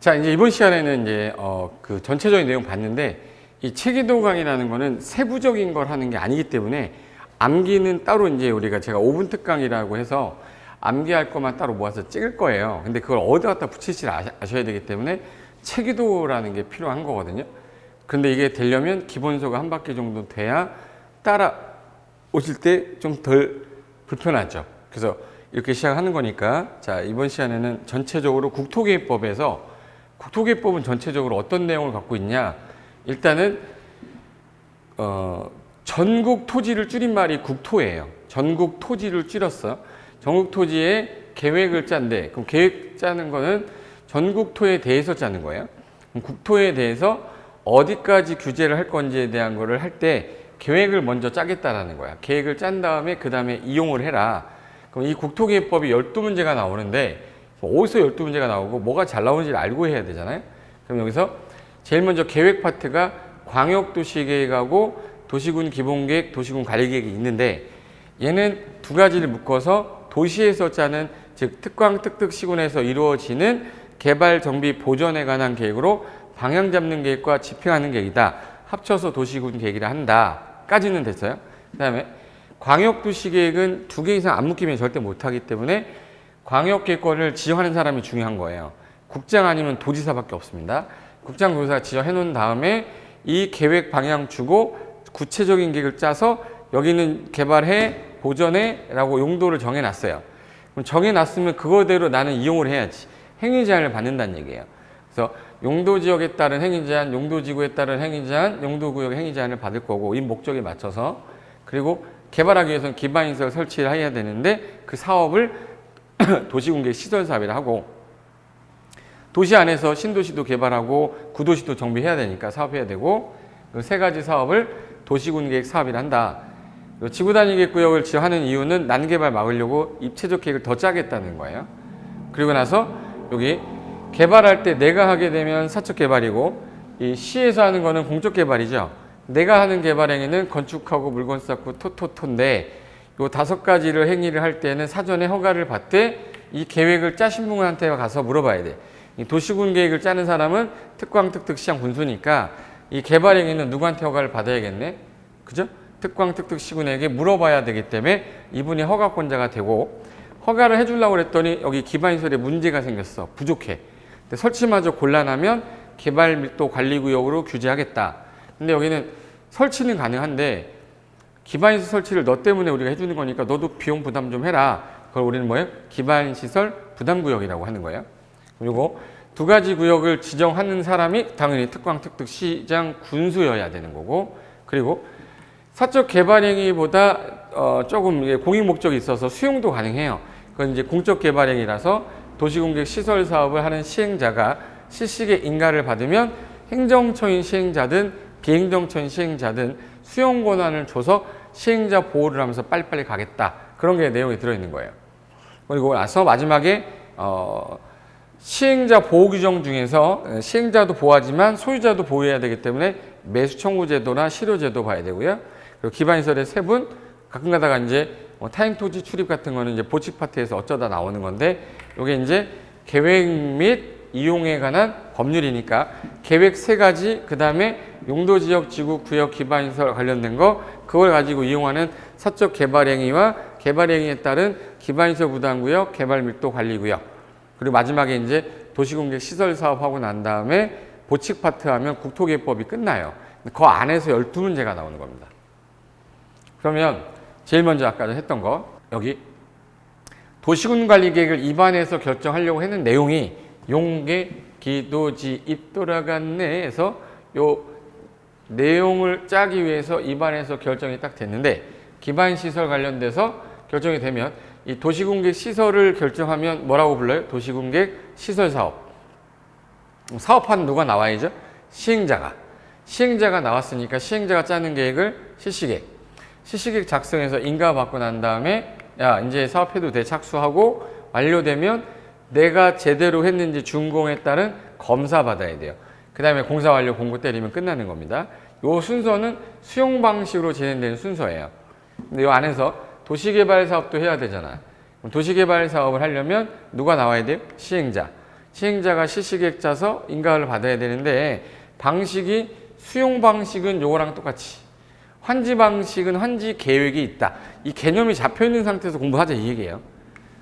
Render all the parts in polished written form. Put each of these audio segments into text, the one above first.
자, 이제 이번 시간에는 이제 그 전체적인 내용 봤는데, 이 체계도 강의라는 거는 세부적인 걸 하는 게 아니기 때문에 암기는 따로 이제 우리가 제가 5분 특강이라고 해서 암기할 것만 따로 모아서 찍을 거예요. 근데 그걸 어디 갖다 붙일지 아셔야 되기 때문에 체계도라는 게 필요한 거거든요. 근데 이게 되려면 기본소가 한 바퀴 정도 돼야 따라 오실 때 좀 덜 불편하죠. 그래서 이렇게 시작하는 거니까, 자, 이번 시간에는 전체적으로 국토계획법에서, 국토계획법은 전체적으로 어떤 내용을 갖고 있냐. 일단은 전국 토지를 줄인 말이 국토예요. 전국 토지를 줄였어. 전국 토지에 계획을 짠대. 그럼 계획 짜는 거는 전국토에 대해서 짜는 거예요. 그럼 국토에 대해서 어디까지 규제를 할 건지에 대한 거를 할 때 계획을 먼저 짜겠다라는 거야. 계획을 짠 다음에 그 다음에 이용을 해라. 그럼 이 국토계획법이 12문제가 나오는데 어디서 12문제가 나오고 뭐가 잘 나오는지를 알고 해야 되잖아요. 그럼 여기서 제일 먼저 계획 파트가 광역도시계획하고 도시군 기본계획, 도시군 관리계획이 있는데, 얘는 두 가지를 묶어서 도시에서 짜는, 즉 특광 특특시군에서 이루어지는 개발 정비 보전에 관한 계획으로 방향 잡는 계획과 집행하는 계획이다. 합쳐서 도시군 계획이라 한다. 까지는 됐어요. 그 다음에 광역도시계획은 두 개 이상 안 묶이면 절대 못하기 때문에 광역계획권을 지정하는 사람이 중요한 거예요. 국장 아니면 도지사밖에 없습니다. 국장, 도지사가 지정해 놓은 다음에 이 계획 방향 주고 구체적인 계획을 짜서 여기는 개발해, 보전해 라고 용도를 정해놨어요. 그럼 정해놨으면 그거대로 나는 이용을 해야지. 행위제한을 받는다는 얘기예요. 그래서 용도지역에 따른 행위제한, 용도지구에 따른 행위제한, 용도구역의 행위제한을 받을 거고, 이 목적에 맞춰서. 그리고 개발하기 위해서는 기반시설 설치를 해야 되는데 그 사업을 도시공계 시설사업이라 하고, 도시 안에서 신도시도 개발하고 구도시도 정비해야 되니까 사업해야 되고, 그 세 가지 사업을 도시군계획 사업이라 한다. 지구단위계획구역을 지정하는 이유는 난개발 막으려고 입체적 계획을 더 짜겠다는 거예요. 그리고 나서 여기 개발할 때 내가 하게 되면 사적 개발이고, 이 시에서 하는 거는 공적 개발이죠. 내가 하는 개발 행위는 건축하고 물건 쌓고 토토토인데, 요 5가지를 행위를 할 때는 사전에 허가를 받되 이 계획을 짜신 분한테 가서 물어봐야 돼. 이 도시군 계획을 짜는 사람은 특광, 특특, 시장, 군수니까 이 개발 행위는 누구한테 허가를 받아야겠네? 그죠? 특광, 특특, 시군에게 물어봐야 되기 때문에 이분이 허가권자가 되고, 허가를 해주려고 그랬더니 여기 기반시설에 문제가 생겼어. 부족해. 근데 설치마저 곤란하면 개발 밀도 관리구역으로 규제하겠다. 근데 여기는 설치는 가능한데 기반시설 설치를 너 때문에 우리가 해주는 거니까 너도 비용 부담 좀 해라. 그걸 우리는 뭐예요? 기반시설 부담구역이라고 하는 거예요. 그리고 두 가지 구역을 지정하는 사람이 당연히 특광, 특특, 시장, 군수여야 되는 거고, 그리고 사적 개발 행위보다 조금 공익 목적이 있어서 수용도 가능해요. 그건 이제 공적 개발 행위라서 도시공계 시설 사업을 하는 시행자가 실시의 인가를 받으면 행정처인 시행자든 비행정처인 시행자든 수용 권한을 줘서 시행자 보호를 하면서 빨리빨리 가겠다. 그런 게 내용이 들어있는 거예요. 그리고 나서 마지막에 시행자 보호 규정 중에서 시행자도 보호하지만 소유자도 보호해야 되기 때문에 매수 청구 제도나 실효 제도 봐야 되고요. 그리고 기반시설의 세분, 가끔 가다가 이제 타인 토지 출입 같은 거는 이제 보칙 파트에서 어쩌다 나오는 건데, 이게 이제 계획 및 이용에 관한 법률이니까 계획 3가지, 그 다음에 용도지역, 지구, 구역, 기반시설 관련된 거, 그걸 가지고 이용하는 사적 개발행위와 개발행위에 따른 기반시설 부담구역, 개발밀도 관리구역, 그리고 마지막에 이제 도시공계 시설 사업하고 난 다음에 보칙 파트 하면 국토계획법이 끝나요. 그 안에서 12문제가 나오는 겁니다. 그러면 제일 먼저 아까 했던 거, 여기 도시군 관리계획을 입안에서 결정하려고 했는 내용이 용계 기도지 입 돌아갔네 해서 요 내용을 짜기 위해서 입안에서 결정이 딱 됐는데, 기반시설 관련돼서 결정이 되면 이 도시공계획 시설을 결정하면 뭐라고 불러요? 도시공계획 시설사업. 사업하는 누가 나와야죠? 시행자가 나왔으니까 시행자가 짜는 계획을 실시계획. 실시계획 작성해서 인가 받고 난 다음에 야, 이제 사업해도 돼 착수하고 완료되면 내가 제대로 했는지 준공에 따른 검사 받아야 돼요. 그 다음에 공사 완료 공고 때리면 끝나는 겁니다. 이 순서는 수용 방식으로 진행되는 순서예요. 근데 이 안에서 도시개발 사업도 해야 되잖아. 도시개발 사업을 하려면 누가 나와야 돼요? 시행자. 시행자가 실시계획 짜서 인가를 받아야 되는데 방식이 수용 방식은 요거랑 똑같이 환지 방식은 환지 계획이 있다. 이 개념이 잡혀 있는 상태에서 공부하자 이 얘기예요.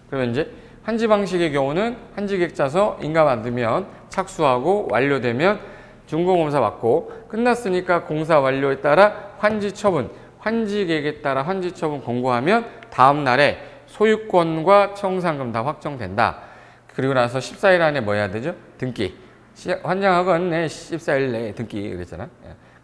그러면 이제 환지 방식의 경우는 환지 계획 짜서 인가 받으면 착수하고 완료되면 준공검사 받고 끝났으니까 공사 완료에 따라 환지 처분, 환지 계획에 따라 환지 처분 공고하면 다음 날에 소유권과 청산금 다 확정된다. 그리고 나서 14일 안에 뭐 해야 되죠? 등기. 환장하건 네, 14일 내에 등기 그랬잖아.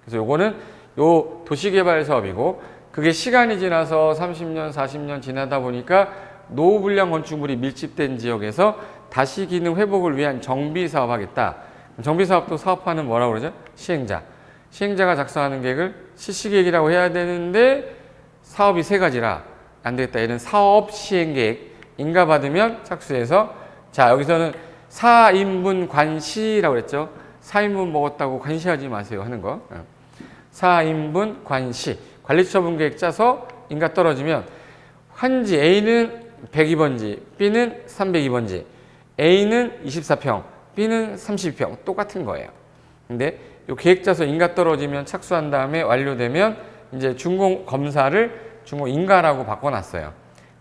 그래서 요거는 요 도시개발 사업이고 그게 시간이 지나서 30년, 40년 지나다 보니까 노후 불량 건축물이 밀집된 지역에서 다시 기능 회복을 위한 정비 사업 하겠다. 정비 사업도 사업하는 뭐라고 그러죠? 시행자. 시행자가 작성하는 계획을 실시계획이라고 해야 되는데 사업이 세 가지라 안 되겠다. 얘는 사업 시행계획. 인가 받으면 착수해서 자 여기서는 4인분 관시라고 그랬죠. 4인분 먹었다고 관시하지 마세요 하는 거. 4인분 관시. 관리처분계획 짜서 인가 떨어지면 환지 A는 102번지, B는 302번지, A는 24평, B는 32평 똑같은 거예요. 근데 이 계획 짜서 인가 떨어지면 착수한 다음에 완료되면 이제 준공 검사를 준공 인가라고 바꿔놨어요.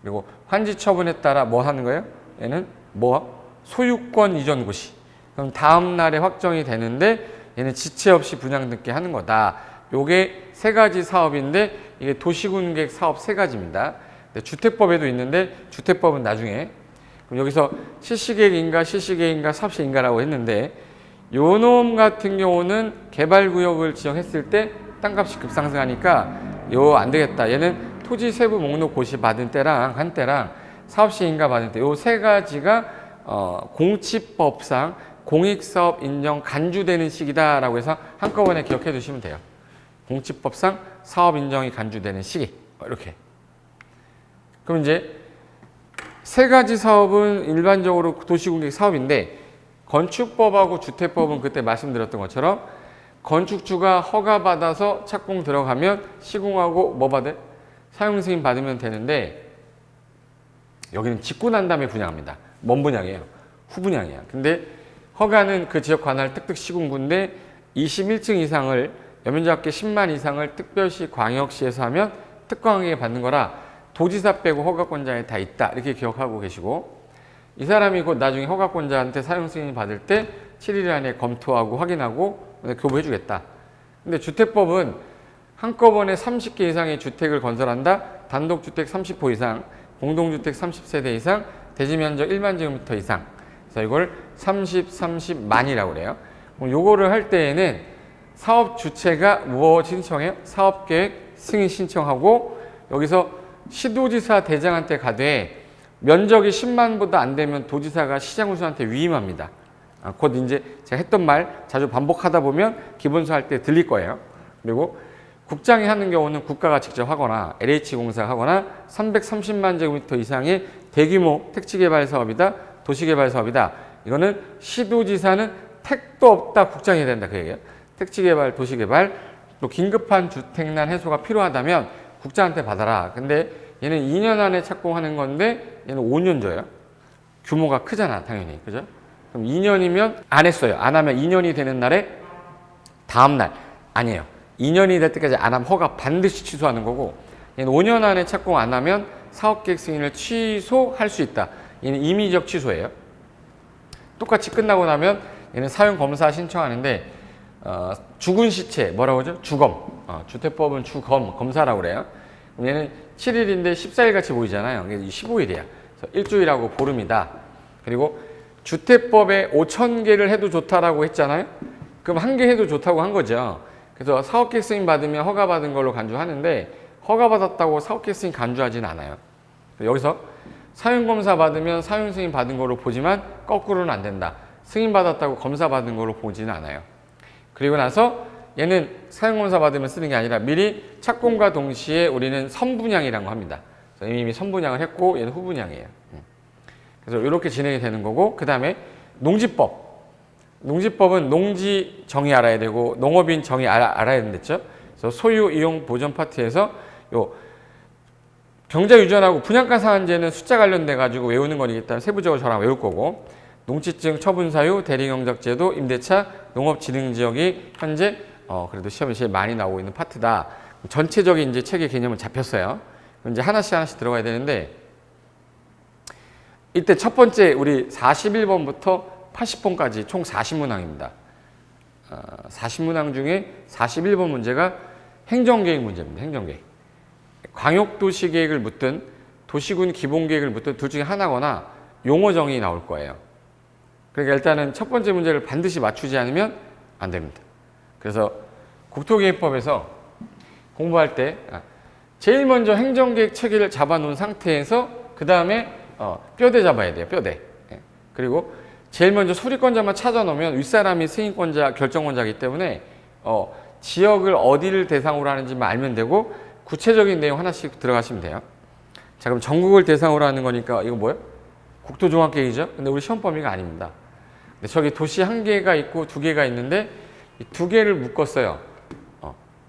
그리고 환지 처분에 따라 뭐 하는 거예요? 얘는 뭐 소유권 이전 고시. 그럼 다음 날에 확정이 되는데 얘는 지체 없이 분양 등기 하는 거다. 요게 세 가지 사업인데 이게 도시군계획 사업 세 가지입니다. 주택법에도 있는데 주택법은 나중에. 그럼 여기서 실시계획인가 실시계획인가 사업시행인가라고 했는데 요 놈 같은 경우는 개발구역을 지정했을 때 땅값이 급상승하니까 요 안 되겠다. 얘는 토지 세부 목록 고시 받은 때랑 한 때랑 사업시행인가 받은 때 요 세 가지가 공치법상 공익사업 인정 간주되는 시기다라고 해서 한꺼번에 기억해 두시면 돼요. 공치법상 사업 인정이 간주되는 시기 이렇게. 그럼 이제 세 가지 사업은 일반적으로 도시공계획 사업인데 건축법하고 주택법은 그때 말씀드렸던 것처럼 건축주가 허가받아서 착공 들어가면 시공하고 뭐 받아요? 사용승인 받으면 되는데 여기는 짓고 난 다음에 분양합니다. 먼 분양이에요. 후 분양이야. 근데 허가는 그 지역 관할 특특 시군구인데 21층 이상을 연면적합계 10만 이상을 특별시 광역시에서 하면 특광하게 받는 거라 도지사 빼고 허가권자에 다 있다. 이렇게 기억하고 계시고 이 사람이 곧 나중에 허가권자한테 사용 승인 받을 때 7일 안에 검토하고 확인하고 교부해 주겠다. 근데 주택법은 한꺼번에 30개 이상의 주택을 건설한다. 단독주택 30호 이상, 공동주택 30세대 이상, 대지면적 1만 제곱미터 이상. 그래서 이걸 30만이라고 그래요. 그럼 요거를 할 때에는 사업 주체가 뭐 신청해요? 사업계획 승인 신청하고 여기서 시도지사 대장한테 가되 면적이 10만보다 안 되면 도지사가 시장군수한테 위임합니다. 곧 이제 제가 했던 말 자주 반복하다 보면 기본서 할 때 들릴 거예요. 그리고 국장이 하는 경우는 국가가 직접 하거나 LH공사가 하거나 330만 제곱미터 이상의 대규모 택지개발 사업이다. 도시개발 사업이다. 이거는 시도지사는 택도 없다. 국장이 해야 된다. 그 얘기예요. 택지개발, 도시개발, 또 긴급한 주택난 해소가 필요하다면 국장한테 받아라. 근데 얘는 2년 안에 착공하는 건데 얘는 5년 줘요. 규모가 크잖아, 당연히. 그죠? 그럼 2년이면 안 했어요. 안 하면 2년이 되는 날에 다음 날. 아니에요. 2년이 될 때까지 안 하면 허가 반드시 취소하는 거고 얘는 5년 안에 착공 안 하면 사업계획 승인을 취소할 수 있다. 얘는 임의적 취소예요. 똑같이 끝나고 나면 얘는 사용검사 신청하는데 죽은 시체 뭐라고 하죠? 주검. 주택법은 주검, 검사라고 그래요. 그럼 얘는 7일인데 14일 같이 보이잖아요. 15일이야. 그래서 일주일하고 보름이다. 그리고 주택법에 5,000개를 해도 좋다라고 했잖아요. 그럼 한 개 해도 좋다고 한 거죠. 그래서 사업계획 승인 받으면 허가받은 걸로 간주하는데 허가받았다고 사업계획 승인 간주하지는 않아요. 여기서 사용검사 받으면 사용 승인 받은 걸로 보지만 거꾸로는 안 된다. 승인 받았다고 검사 받은 걸로 보지는 않아요. 그리고 나서 얘는 사용검사 받으면 쓰는 게 아니라 미리 착공과 동시에 우리는 선분양이라는 거 합니다. 이미 선분양을 했고 얘는 후분양이에요. 그래서 이렇게 진행이 되는 거고 그 다음에 농지법. 농지법은 농지 정의 알아야 되고 농업인 정의 알아야 된댔죠. 그래서 소유 이용 보전 파트에서 요 경자 유전하고 분양가 상한제는 숫자 관련돼 가지고 외우는 거니까 일단 세부적으로 저랑 외울 거고 농지증 처분 사유, 대리경작제도, 임대차, 농업진흥지역이 현재 그래도 시험에 제일 많이 나오고 있는 파트다. 전체적인 이제 체계 개념은 잡혔어요. 이제 하나씩 들어가야 되는데 이때 첫 번째 우리 41번부터 80번까지 총 40문항입니다. 40문항 중에 41번 문제가 행정계획 문제입니다. 행정계획. 광역도시계획을 묻든 도시군 기본계획을 묻든 둘 중에 하나거나 용어 정의 나올 거예요. 그러니까 일단은 첫 번째 문제를 반드시 맞추지 않으면 안 됩니다. 그래서 국토계획법에서 공부할 때 제일 먼저 행정계획 체계를 잡아놓은 상태에서 그 다음에 뼈대 잡아야 돼요. 뼈대. 그리고 제일 먼저 소리권자만 찾아놓으면 윗사람이 승인권자, 결정권자이기 때문에 지역을 어디를 대상으로 하는지만 알면 되고 구체적인 내용 하나씩 들어가시면 돼요. 자, 그럼 전국을 대상으로 하는 거니까 이거 뭐예요? 국토종합계획이죠. 근데 우리 시험 범위가 아닙니다. 근데 저기 도시 한 개가 있고 두 개가 있는데 이 두 개를 묶었어요.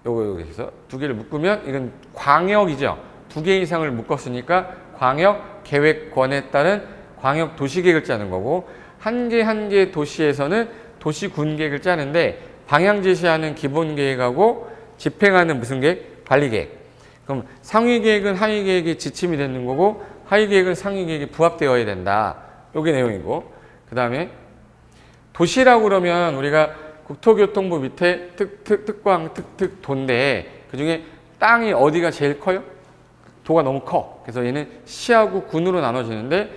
여기서 두 개를 묶으면 이건 광역이죠. 두 개 이상을 묶었으니까 광역 계획권에 따른 광역 도시계획을 짜는 거고 한 개 도시에서는 도시군 계획을 짜는데 방향 제시하는 기본 계획하고 집행하는 무슨 계획? 관리 계획. 그럼 상위 계획은 하위 계획의 지침이 되는 거고 하위 계획은 상위 계획에 부합되어야 된다. 요게 내용이고 그 다음에 도시라고 그러면 우리가 국토교통부 밑에 특광 도인데 그중에 땅이 어디가 제일 커요? 도가 너무 커. 그래서 얘는 시하고 군으로 나눠지는데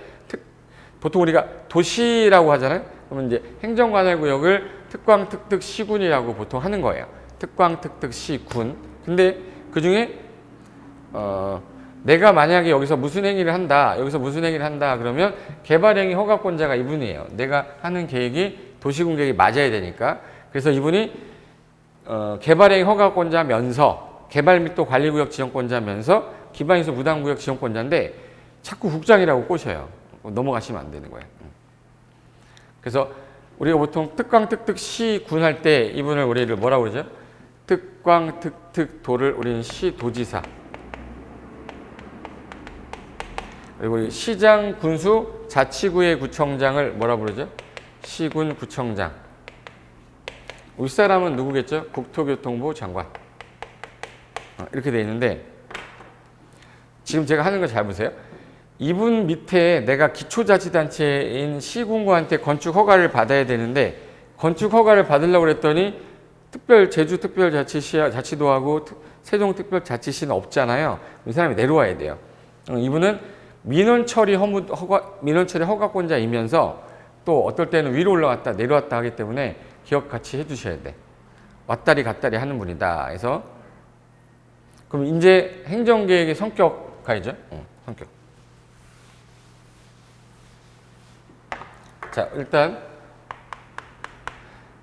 보통 우리가 도시라고 하잖아요. 그러면 이제 행정관할구역을 특광 시군이라고 보통 하는 거예요. 특광 시군. 근데 그중에 내가 만약에 여기서 무슨 행위를 한다, 그러면 개발행위 허가권자가 이분이에요. 내가 하는 계획이 도시군 계획이 맞아야 되니까. 그래서 이분이 개발행위 허가권자면서 개발밀도 관리구역 지정권자면서 기반시설 무단구역 지정권자인데 자꾸 국장이라고 꼬셔요. 넘어가시면 안 되는 거예요. 그래서 우리가 보통 특광 시군 할 때 이분을 우리를 뭐라고 그러죠? 특광 도를 우리는 시도지사. 그리고 시장, 군수, 자치구의 구청장을 뭐라 부르죠? 시군구청장. 윗사람은 누구겠죠? 국토교통부 장관. 이렇게 돼 있는데 지금 제가 하는 거 잘 보세요. 이분 밑에 내가 기초자치단체인 시군구한테 건축 허가를 받아야 되는데 건축 허가를 받으려고 그랬더니 제주특별자치도하고 세종특별자치시는 없잖아요. 이 사람이 내려와야 돼요. 이분은 민원처리 허가권자이면서 또 어떨 때는 위로 올라갔다 내려왔다 하기 때문에 기억 같이 해주셔야 돼. 왔다리 갔다리 하는 분이다. 그래서 그럼 이제 행정계획의 성격 가야죠. 성격. 자, 일단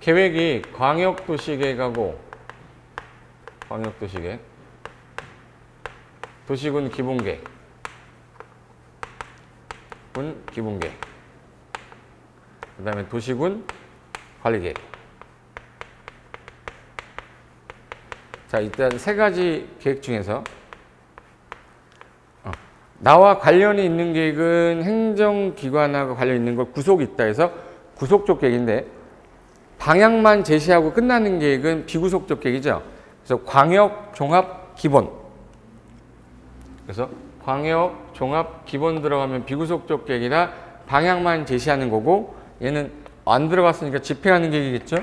계획이 광역도시계획하고 광역도시계획, 도시군 기본계획, 군 기본계획, 그 다음에 도시군 관리계획. 자, 일단 세 가지 계획 중에서 나와 관련이 있는 계획은 행정기관하고 관련 있는 걸 구속이 있다 해서 구속적 계획인데 방향만 제시하고 끝나는 계획은 비구속적 계획이죠. 그래서 광역 종합 기본. 그래서 광역 종합 기본 들어가면 비구속적 계획이라 방향만 제시하는 거고 얘는 안 들어갔으니까 집행하는 계획이겠죠.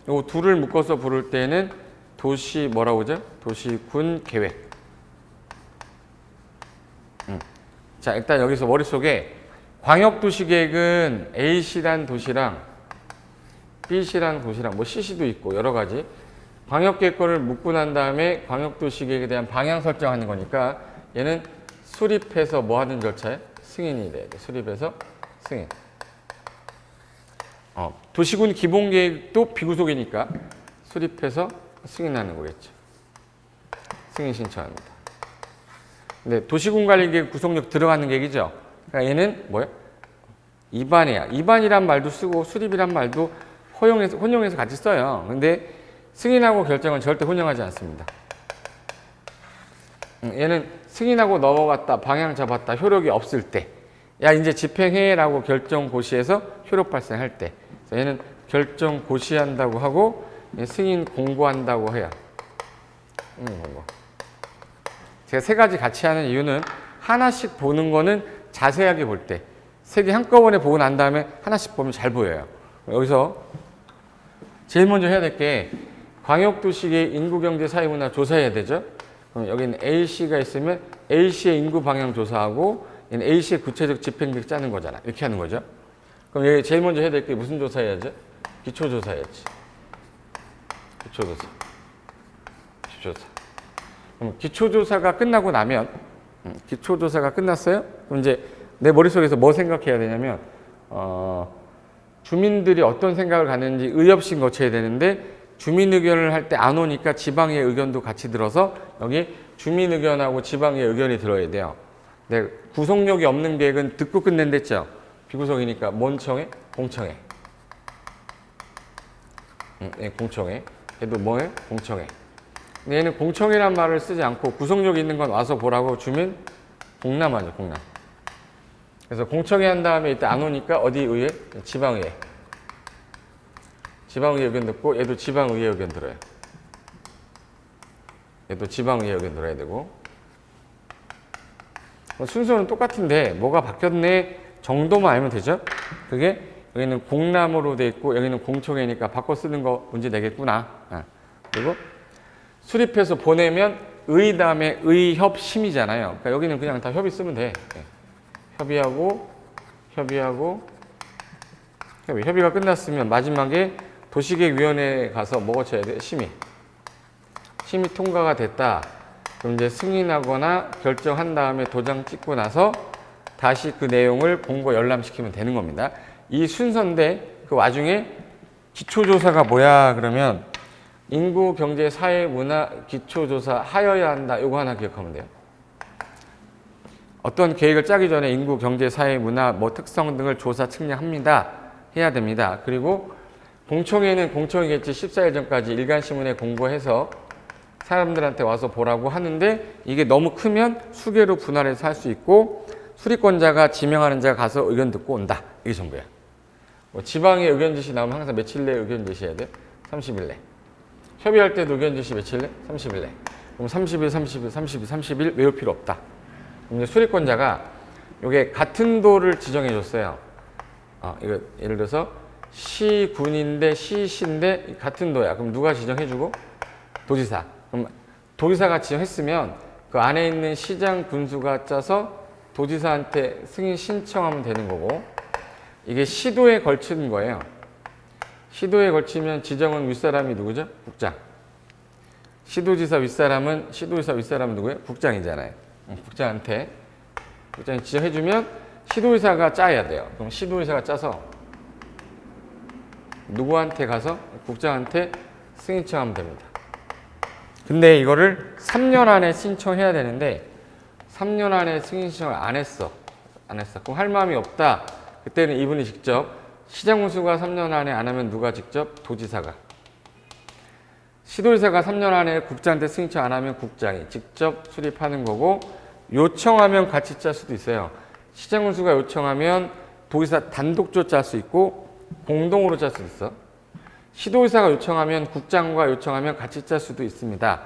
요 둘을 묶어서 부를 때는 도시 뭐라고 그러죠? 도시군 계획. 자, 일단 여기서 머릿속에 광역도시계획은 A시란 도시랑 B시란 도시랑 뭐 C시도 있고 여러 가지 광역계획권을 묶고 난 다음에 광역도시계획에 대한 방향 설정하는 거니까 얘는 수립해서 뭐 하는 절차에? 승인이 돼야 돼. 수립해서 승인. 도시군 기본계획도 비구속이니까 수립해서 승인하는 거겠죠. 승인 신청합니다. 근데 도시군 관리계획 구속력 들어가는 계획이죠. 그러니까 얘는 뭐예요? 입안이야. 입안이란 말도 쓰고 수립이란 말도 혼용해서 같이 써요. 근데 승인하고 결정은 절대 혼용하지 않습니다. 얘는 승인하고 넘어갔다, 방향 잡았다, 효력이 없을 때 야 이제 집행해라고 결정 고시해서 효력 발생할 때. 그래서 얘는 결정 고시한다고 하고 승인 공고한다고 해요. 공고. 제가 세 가지 같이 하는 이유는 하나씩 보는 거는 자세하게 볼 때, 세 개 한꺼번에 보고 난 다음에 하나씩 보면 잘 보여요. 여기서 제일 먼저 해야 될 게 광역도시계획 인구경제 사회문화 조사해야 되죠. 그럼 여기는 A씨가 있으면 A씨의 인구 방향 조사하고 얘는 A씨의 구체적 집행계획 짜는 거잖아. 이렇게 하는 거죠. 그럼 여기 제일 먼저 해야 될 게 무슨 조사해야죠? 기초조사 해야지. 기초조사. 그럼 기초조사가 끝나고 나면 기초조사가 끝났어요? 그럼 이제 내 머릿속에서 뭐 생각해야 되냐면 주민들이 어떤 생각을 갖는지 의협심 거쳐야 되는데 주민 의견을 할 때 안 오니까 지방의 의견도 같이 들어서 여기 주민 의견하고 지방의 의견이 들어야 돼요. 네, 구속력이 없는 계획은 듣고 끝낸댔죠. 비구속이니까 뭔 청해? 공청회. 네, 공청회. 얘도 뭐해? 공청회. 근데 얘는 공청회란 말을 쓰지 않고 구속력 있는 건 와서 보라고 주민 공람하죠, 공람. 그래서 공청회 한 다음에 이때 안 오니까 어디 의회? 지방의회. 지방의회 의견 듣고 얘도 지방의회 의견 들어요. 얘도 지방의회 의견 들어야 되고. 순서는 똑같은데 뭐가 바뀌었네 정도만 알면 되죠. 그게 여기는 공람으로 돼 있고 여기는 공청회니까 바꿔 쓰는 거 문제 내겠구나. 그리고 수립해서 보내면 의 다음에 의협심이잖아요. 그러니까 여기는 그냥 다 협의 쓰면 돼. 협의가 끝났으면 마지막에 도시계획위원회에 가서 뭐 거쳐야 돼? 심의 통과가 됐다. 그럼 이제 승인하거나 결정한 다음에 도장 찍고 나서 다시 그 내용을 공고 열람시키면 되는 겁니다. 이 순서인데 그 와중에 기초조사가 뭐야 그러면 인구, 경제, 사회, 문화, 기초조사 하여야 한다. 요거 하나 기억하면 돼요. 어떤 계획을 짜기 전에 인구, 경제, 사회, 문화, 뭐 특성 등을 조사, 측량합니다. 해야 됩니다. 그리고 공청회는 공청회겠지 14일 전까지 일간신문에 공고해서 사람들한테 와서 보라고 하는데 이게 너무 크면 수개로 분할해서 할 수 있고 수리권자가 지명하는 자가 가서 의견 듣고 온다. 이게 전부야. 뭐 지방의 의견 지시 나오면 항상 며칠 내에 의견 제시해야 돼? 30일 내. 협의할 때도 의견 지시 며칠 내? 30일 내. 그럼 30일 외울 필요 없다. 그럼 이제 수리권자가 요게 같은 도를 지정해 줬어요. 이거 예를 들어서 시군인데 시시인데 같은 도야. 그럼 누가 지정해주고? 도지사. 그럼 도지사가 지정했으면 그 안에 있는 시장 군수가 짜서 도지사한테 승인 신청하면 되는 거고 이게 시도에 걸치는 거예요. 시도에 걸치면 지정은 윗사람이 누구죠? 국장. 시도지사 윗사람은 누구예요? 국장이잖아요. 국장이 지정해주면 시도의사가 짜야 돼요. 그럼 시도의사가 짜서 누구한테 가서 국장한테 승인 신청하면 됩니다. 근데 이거를 3년 안에 신청해야 되는데 3년 안에 승인 신청을 안 했어. 그럼 할 마음이 없다. 그때는 이분이 직접 시장군수가 3년 안에 안 하면 누가 직접? 도지사가. 시도의사가 3년 안에 국장한테 승인 신청 안 하면 국장이 직접 수립하는 거고 요청하면 같이 짤 수도 있어요. 시장군수가 요청하면 도지사 단독적으로 짤 수 있고 공동으로 짤 수도 있어. 시도의사가 요청하면 국장과 요청하면 같이 짤 수도 있습니다.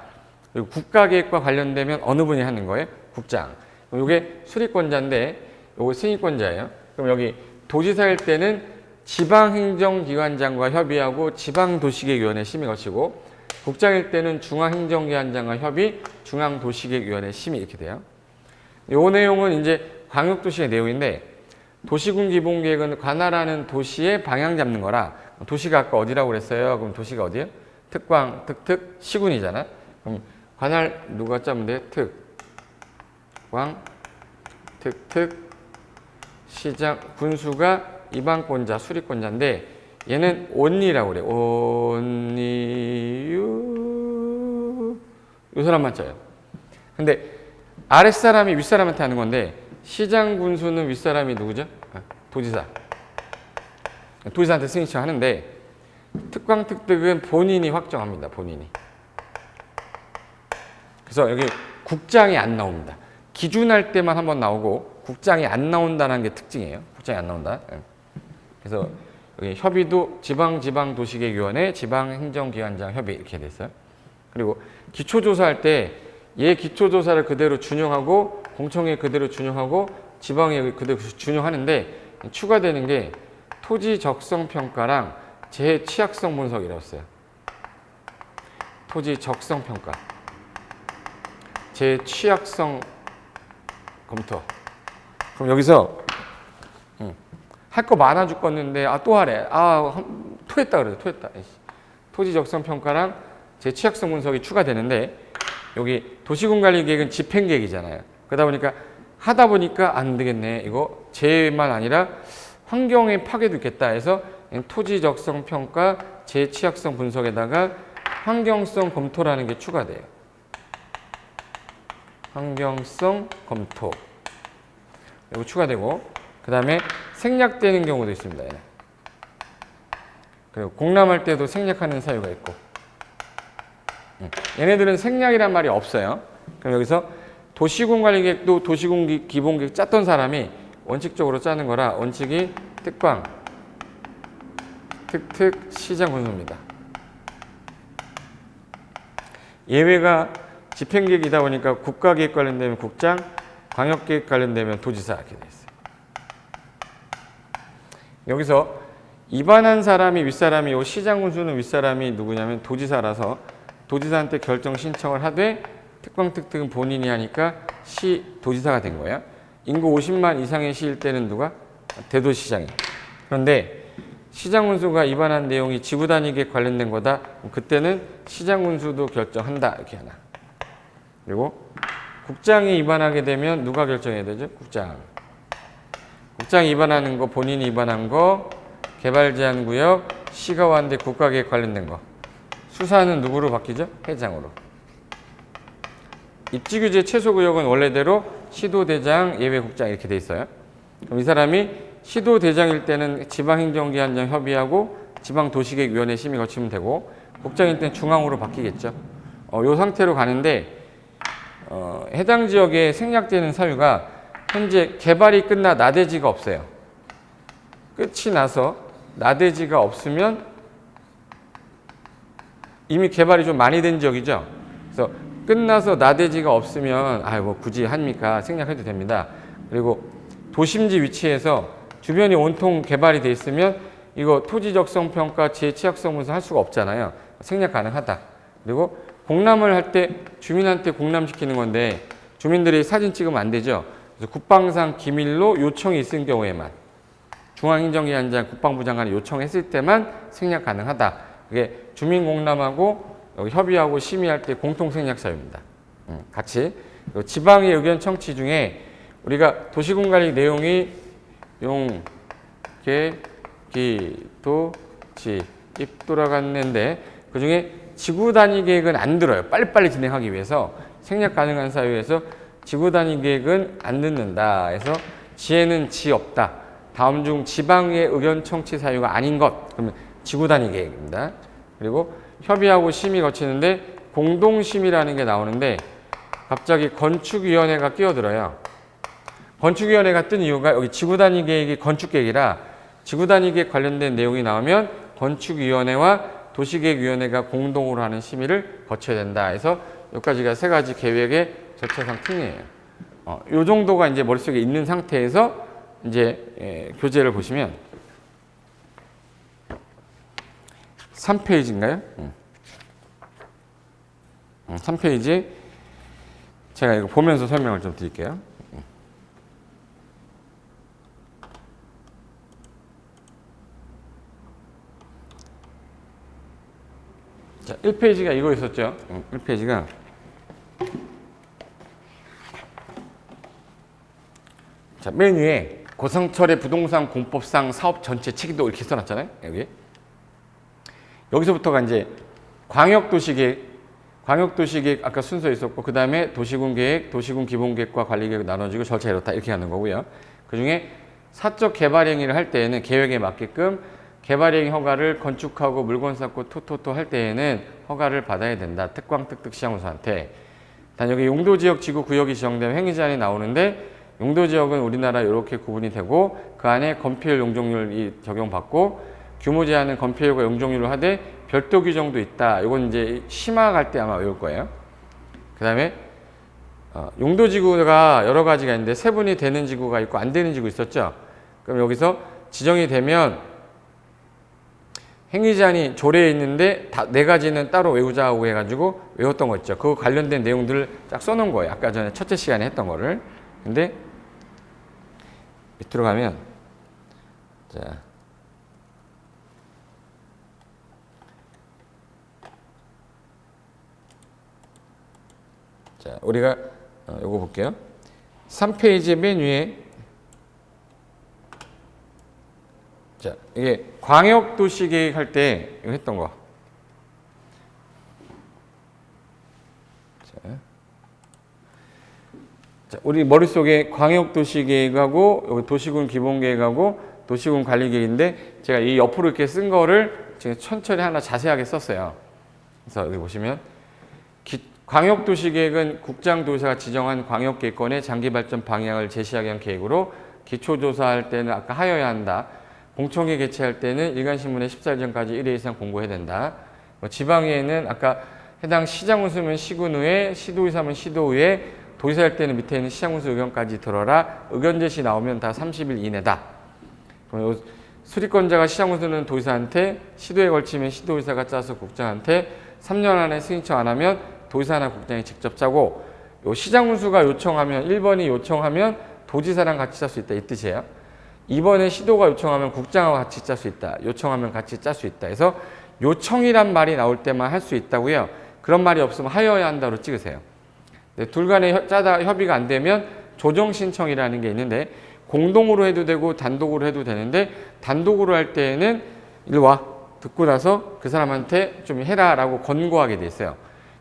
그리고 국가계획과 관련되면 어느 분이 하는 거예요? 국장. 이게 수립권자인데 이거 승인권자예요. 그럼 여기 도지사일 때는 지방행정기관장과 협의하고 지방도시계획위원회 심의 거치고 국장일 때는 중앙행정기관장과 협의, 중앙도시계획위원회 심의 이렇게 돼요. 이 내용은 이제 광역도시의 내용인데 도시군 기본계획은 관할하는 도시의 방향 잡는 거라 도시가 아까 어디라고 그랬어요? 그럼 도시가 어디예요? 특광, 특특, 시군이잖아. 그럼 관할 누가 짜면 돼? 특광, 특특, 시장, 군수가 이방권자, 수리권자인데 얘는 온리라고 그래. 온리유 이 사람만 짜요. 근데 아랫사람이 윗사람한테 하는 건데 시장 군수는 윗사람이 누구죠? 도지사. 도지사한테 승인 신청하는데 특광 특특은 본인이 확정합니다. 본인이. 그래서 여기 국장이 안 나옵니다. 기준할 때만 한번 나오고 국장이 안 나온다는 게 특징이에요. 국장이 안 나온다. 예. 그래서 여기 협의도 지방도시계획위원회, 지방행정기관장 협의 이렇게 돼 있어요. 그리고 기초조사할 때 얘 기초조사를 그대로 준용하고 공청회 그대로 준용하고 지방에 그대로 준용하는데 추가되는 게 토지 적성 평가랑 재해 취약성 분석이라고 써요. 토지 적성 평가, 재해 취약성 검토. 그럼 여기서 할 거 많아 죽겠는데 또 하래. 토했다 그래요. 토했다. 토지 적성 평가랑 재해 취약성 분석이 추가되는데 여기 도시군관리계획은 집행계획이잖아요. 그러다 보니까 하다 보니까 안 되겠네. 이거 재해만 아니라 환경의 파괴도 있겠다 해서 토지 적성 평가, 재해 취약성 분석에다가 환경성 검토라는 게 추가돼요. 환경성 검토. 이거 추가되고 그 다음에 생략되는 경우도 있습니다. 그리고 공람할 때도 생략하는 사유가 있고 얘네들은 생략이란 말이 없어요. 그럼 여기서 도시군관리계획도 도시군 기본계획 짰던 사람이 원칙적으로 짜는 거라 원칙이 특광, 시장군수입니다. 예외가 집행계획이다 보니까 국가계획 관련되면 국장, 광역계획 관련되면 도지사 이렇게 돼 있어요. 여기서 입안한 사람이 윗사람이고 시장군수는 윗사람이 누구냐면 도지사라서 도지사한테 결정 신청을 하되 특광특특은 본인이 하니까 도지사가 된 거예요. 인구 50만 이상의 시일 때는 누가? 대도시장이. 그런데 시장군수가 입안한 내용이 지구단위계획 관련된 거다. 그때는 시장군수도 결정한다. 이렇게 하나. 그리고 국장이 입안하게 되면 누가 결정해야 되죠? 국장. 국장이 입안하는 거, 본인이 입안한 거, 개발제한구역, 시가 완대 국가계획 관련된 거. 수사는 누구로 바뀌죠? 회장으로. 입지규제 최소구역은 원래대로 시도대장, 예외국장 이렇게 돼 있어요. 그럼 이 사람이 시도대장일 때는 지방행정기관장 협의하고 지방도시계획위원회 심의 거치면 되고 국장일 때는 중앙으로 바뀌겠죠. 이 상태로 가는데 해당 지역에 생략되는 사유가 현재 개발이 끝나 나대지가 없어요. 끝이 나서 나대지가 없으면 이미 개발이 좀 많이 된 지역이죠. 그래서 끝나서 나대지가 없으면 뭐 굳이 합니까? 생략해도 됩니다. 그리고 도심지 위치에서 주변이 온통 개발이 돼 있으면 이거 토지 적성 평가, 재해 취약성 분석 할 수가 없잖아요. 생략 가능하다. 그리고 공람을 할 때 주민한테 공람시키는 건데 주민들이 사진 찍으면 안 되죠. 그래서 국방상 기밀로 요청이 있을 경우에만 중앙행정기관장 국방부 장관이 요청했을 때만 생략 가능하다. 그게 주민공람하고 협의하고 심의할 때 공통 생략 사유입니다. 같이 지방의 의견 청취 중에 우리가 도시군관리 내용이 용, 계, 기, 도, 지, 입 돌아갔는데 그 중에 지구단위 계획은 안 들어요. 빨리빨리 진행하기 위해서 생략 가능한 사유에서 지구단위 계획은 안 듣는다 해서 지에는 지 없다. 다음 중 지방의 의견 청취 사유가 아닌 것. 그러면 지구단위 계획입니다. 그리고 협의하고 심의 거치는데 공동심의라는 게 나오는데 갑자기 건축위원회가 끼어들어요. 건축위원회가 뜬 이유가 여기 지구단위 계획이 건축계획이라 지구단위 계획 관련된 내용이 나오면 건축위원회와 도시계획위원회가 공동으로 하는 심의를 거쳐야 된다 해서 여기까지가 세 가지 계획의 절차상 특례예요. 요 정도가 이제 머릿속에 있는 상태에서 이제 교재를 보시면 3페이지인가요? 3페이지 제가 이거 보면서 설명을 좀 드릴게요. 자, 1페이지가 이거 있었죠? 1페이지가 자, 맨 위에 고성철의 부동산 공법상 사업 전체 책임도 이렇게 써놨잖아요. 여기서부터가 이제 광역도시계획 아까 순서 있었고 그 다음에 도시군계획, 도시군 기본계획과 관리계획 나눠지고 절차 이렇다 이렇게 하는 거고요. 그 중에 사적 개발 행위를 할 때에는 계획에 맞게끔 개발행위 허가를 건축하고 물건 쌓고 토토토 할 때에는 허가를 받아야 된다. 특광특특 시장군수한테. 단 여기 용도지역 지구 구역이 지정되면 행위 제한이 나오는데 용도지역은 우리나라 이렇게 구분이 되고 그 안에 건폐율 용적률이 적용받고 규모 제한은 건폐율과 용적률로 하되 별도 규정도 있다. 이건 이제 심화 갈 때 아마 외울 거예요. 그 다음에 용도지구가 여러 가지가 있는데 세분이 되는 지구가 있고 안 되는 지구 있었죠. 그럼 여기서 지정이 되면 행위제한이 조례에 있는데 네 가지는 따로 외우자고 해가지고 외웠던 거 있죠. 그거 관련된 내용들을 쫙 써놓은 거예요. 아까 전에 첫째 시간에 했던 거를. 근데 밑으로 가면 자 우리가 요거 볼게요. 3페이지 맨 위에 자 이게 광역도시계획 할 때 이거 했던 거. 자, 우리 머릿속에 광역도시계획하고 여기 도시군 기본계획하고 도시군 관리계획인데 제가 이 옆으로 이렇게 쓴 거를 지금 천천히 하나 자세하게 썼어요. 그래서 여기 보시면 광역도시계획은 국장도시가 지정한 광역계획권의 장기발전 방향을 제시하기 위한 계획으로 기초조사할 때는 아까 하여야 한다. 공청회 개최할 때는 일간신문에 14일 전까지 1회 이상 공고해야 된다. 지방의회는 아까 해당 시장군수면 시군의회, 시도의사면 시도의회, 도지사할 때는 밑에 있는 시장군수 의견까지 들어라. 의견 제시 나오면 다 30일 이내다. 그럼 수리권자가 시장군수는 도지사한테, 시도에 걸치면 시도의사가 짜서 국장한테 3년 안에 승인 신청 안 하면 도지사나 국장이 직접 짜고 요 시장군수가 요청하면 1번이 요청하면 도지사랑 같이 짤 수 있다 이 뜻이에요. 2번에 시도가 요청하면 국장하고 같이 짤 수 있다. 요청하면 같이 짤 수 있다. 그래서 요청이란 말이 나올 때만 할 수 있다고요. 그런 말이 없으면 하여야 한다로 찍으세요. 네, 둘 간에 짜다 협의가 안 되면 조정 신청이라는 게 있는데 공동으로 해도 되고 단독으로 해도 되는데 단독으로 할 때에는 이리 와 듣고 나서 그 사람한테 좀 해라라고 권고하게 돼 있어요.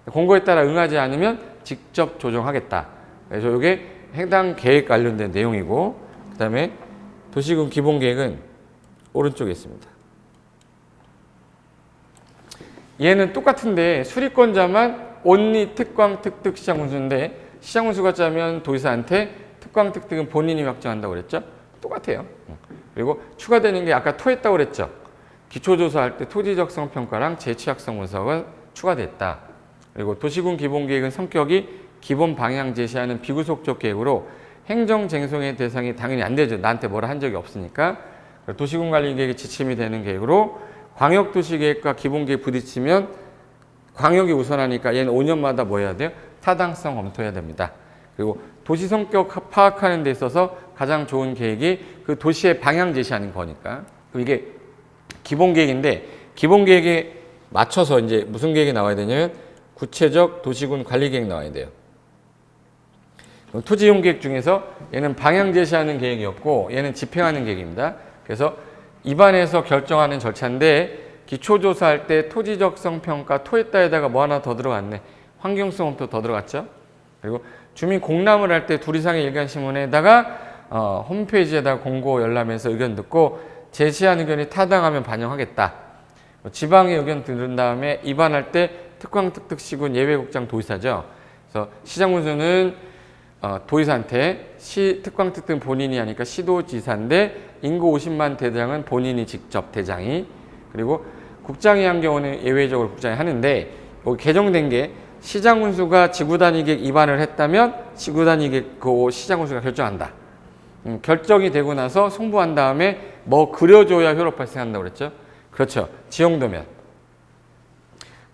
권고에 따라 응하지 않으면 직접 조정하겠다. 그래서 이게 해당 계획 관련된 내용이고 그 다음에 도시군 기본계획은 오른쪽에 있습니다. 얘는 똑같은데 수리권자만 온리 특광 특특 시장군수인데 시장군수가 짜면 도지사한테 특광 특특은 본인이 확정한다고 그랬죠? 똑같아요. 그리고 추가되는 게 아까 토했다고 그랬죠? 기초조사할 때 토지적성 평가랑 재취약성 분석은 추가됐다. 그리고 도시군 기본계획은 성격이 기본 방향 제시하는 비구속적 계획으로 행정쟁송의 대상이 당연히 안 되죠. 나한테 뭐라 한 적이 없으니까. 도시군 관리계획이 지침이 되는 계획으로 광역도시계획과 기본계획 부딪히면 광역이 우선하니까 얘는 5년마다 뭐 해야 돼요? 타당성 검토해야 됩니다. 그리고 도시 성격 파악하는 데 있어서 가장 좋은 계획이 그 도시의 방향 제시하는 거니까. 이게 기본계획인데 기본계획에 맞춰서 이제 무슨 계획이 나와야 되냐면 구체적 도시군 관리계획 나와야 돼요. 토지이용계획 중에서 얘는 방향 제시하는 계획이었고 얘는 집행하는 계획입니다. 그래서 입안에서 결정하는 절차인데 기초조사할 때 토지적성 평가 토했다에다가 뭐 하나 더 들어갔네. 환경성 검토 더 들어갔죠. 그리고 주민 공람을 할 때 둘 이상의 일간신문에다가 홈페이지에다가 공고 열람해서 의견 듣고 제시한 의견이 타당하면 반영하겠다. 지방의 의견 들은 다음에 입안할 때 특광 특특 시군 예외국장 도지사죠. 그래서 시장군수는 도지사한테 특광 특특은 본인이 하니까 시도지사인데 인구 50만 대장은 본인이 직접 대장이 그리고 국장이 한 경우는 예외적으로 국장이 하는데 여기 개정된 게 시장군수가 지구단위계획 입안을 했다면 지구단위계획 그 시장군수가 결정한다. 결정이 되고 나서 송부한 다음에 뭐 그려줘야 효력 발생한다고 그랬죠. 그렇죠. 지형도면.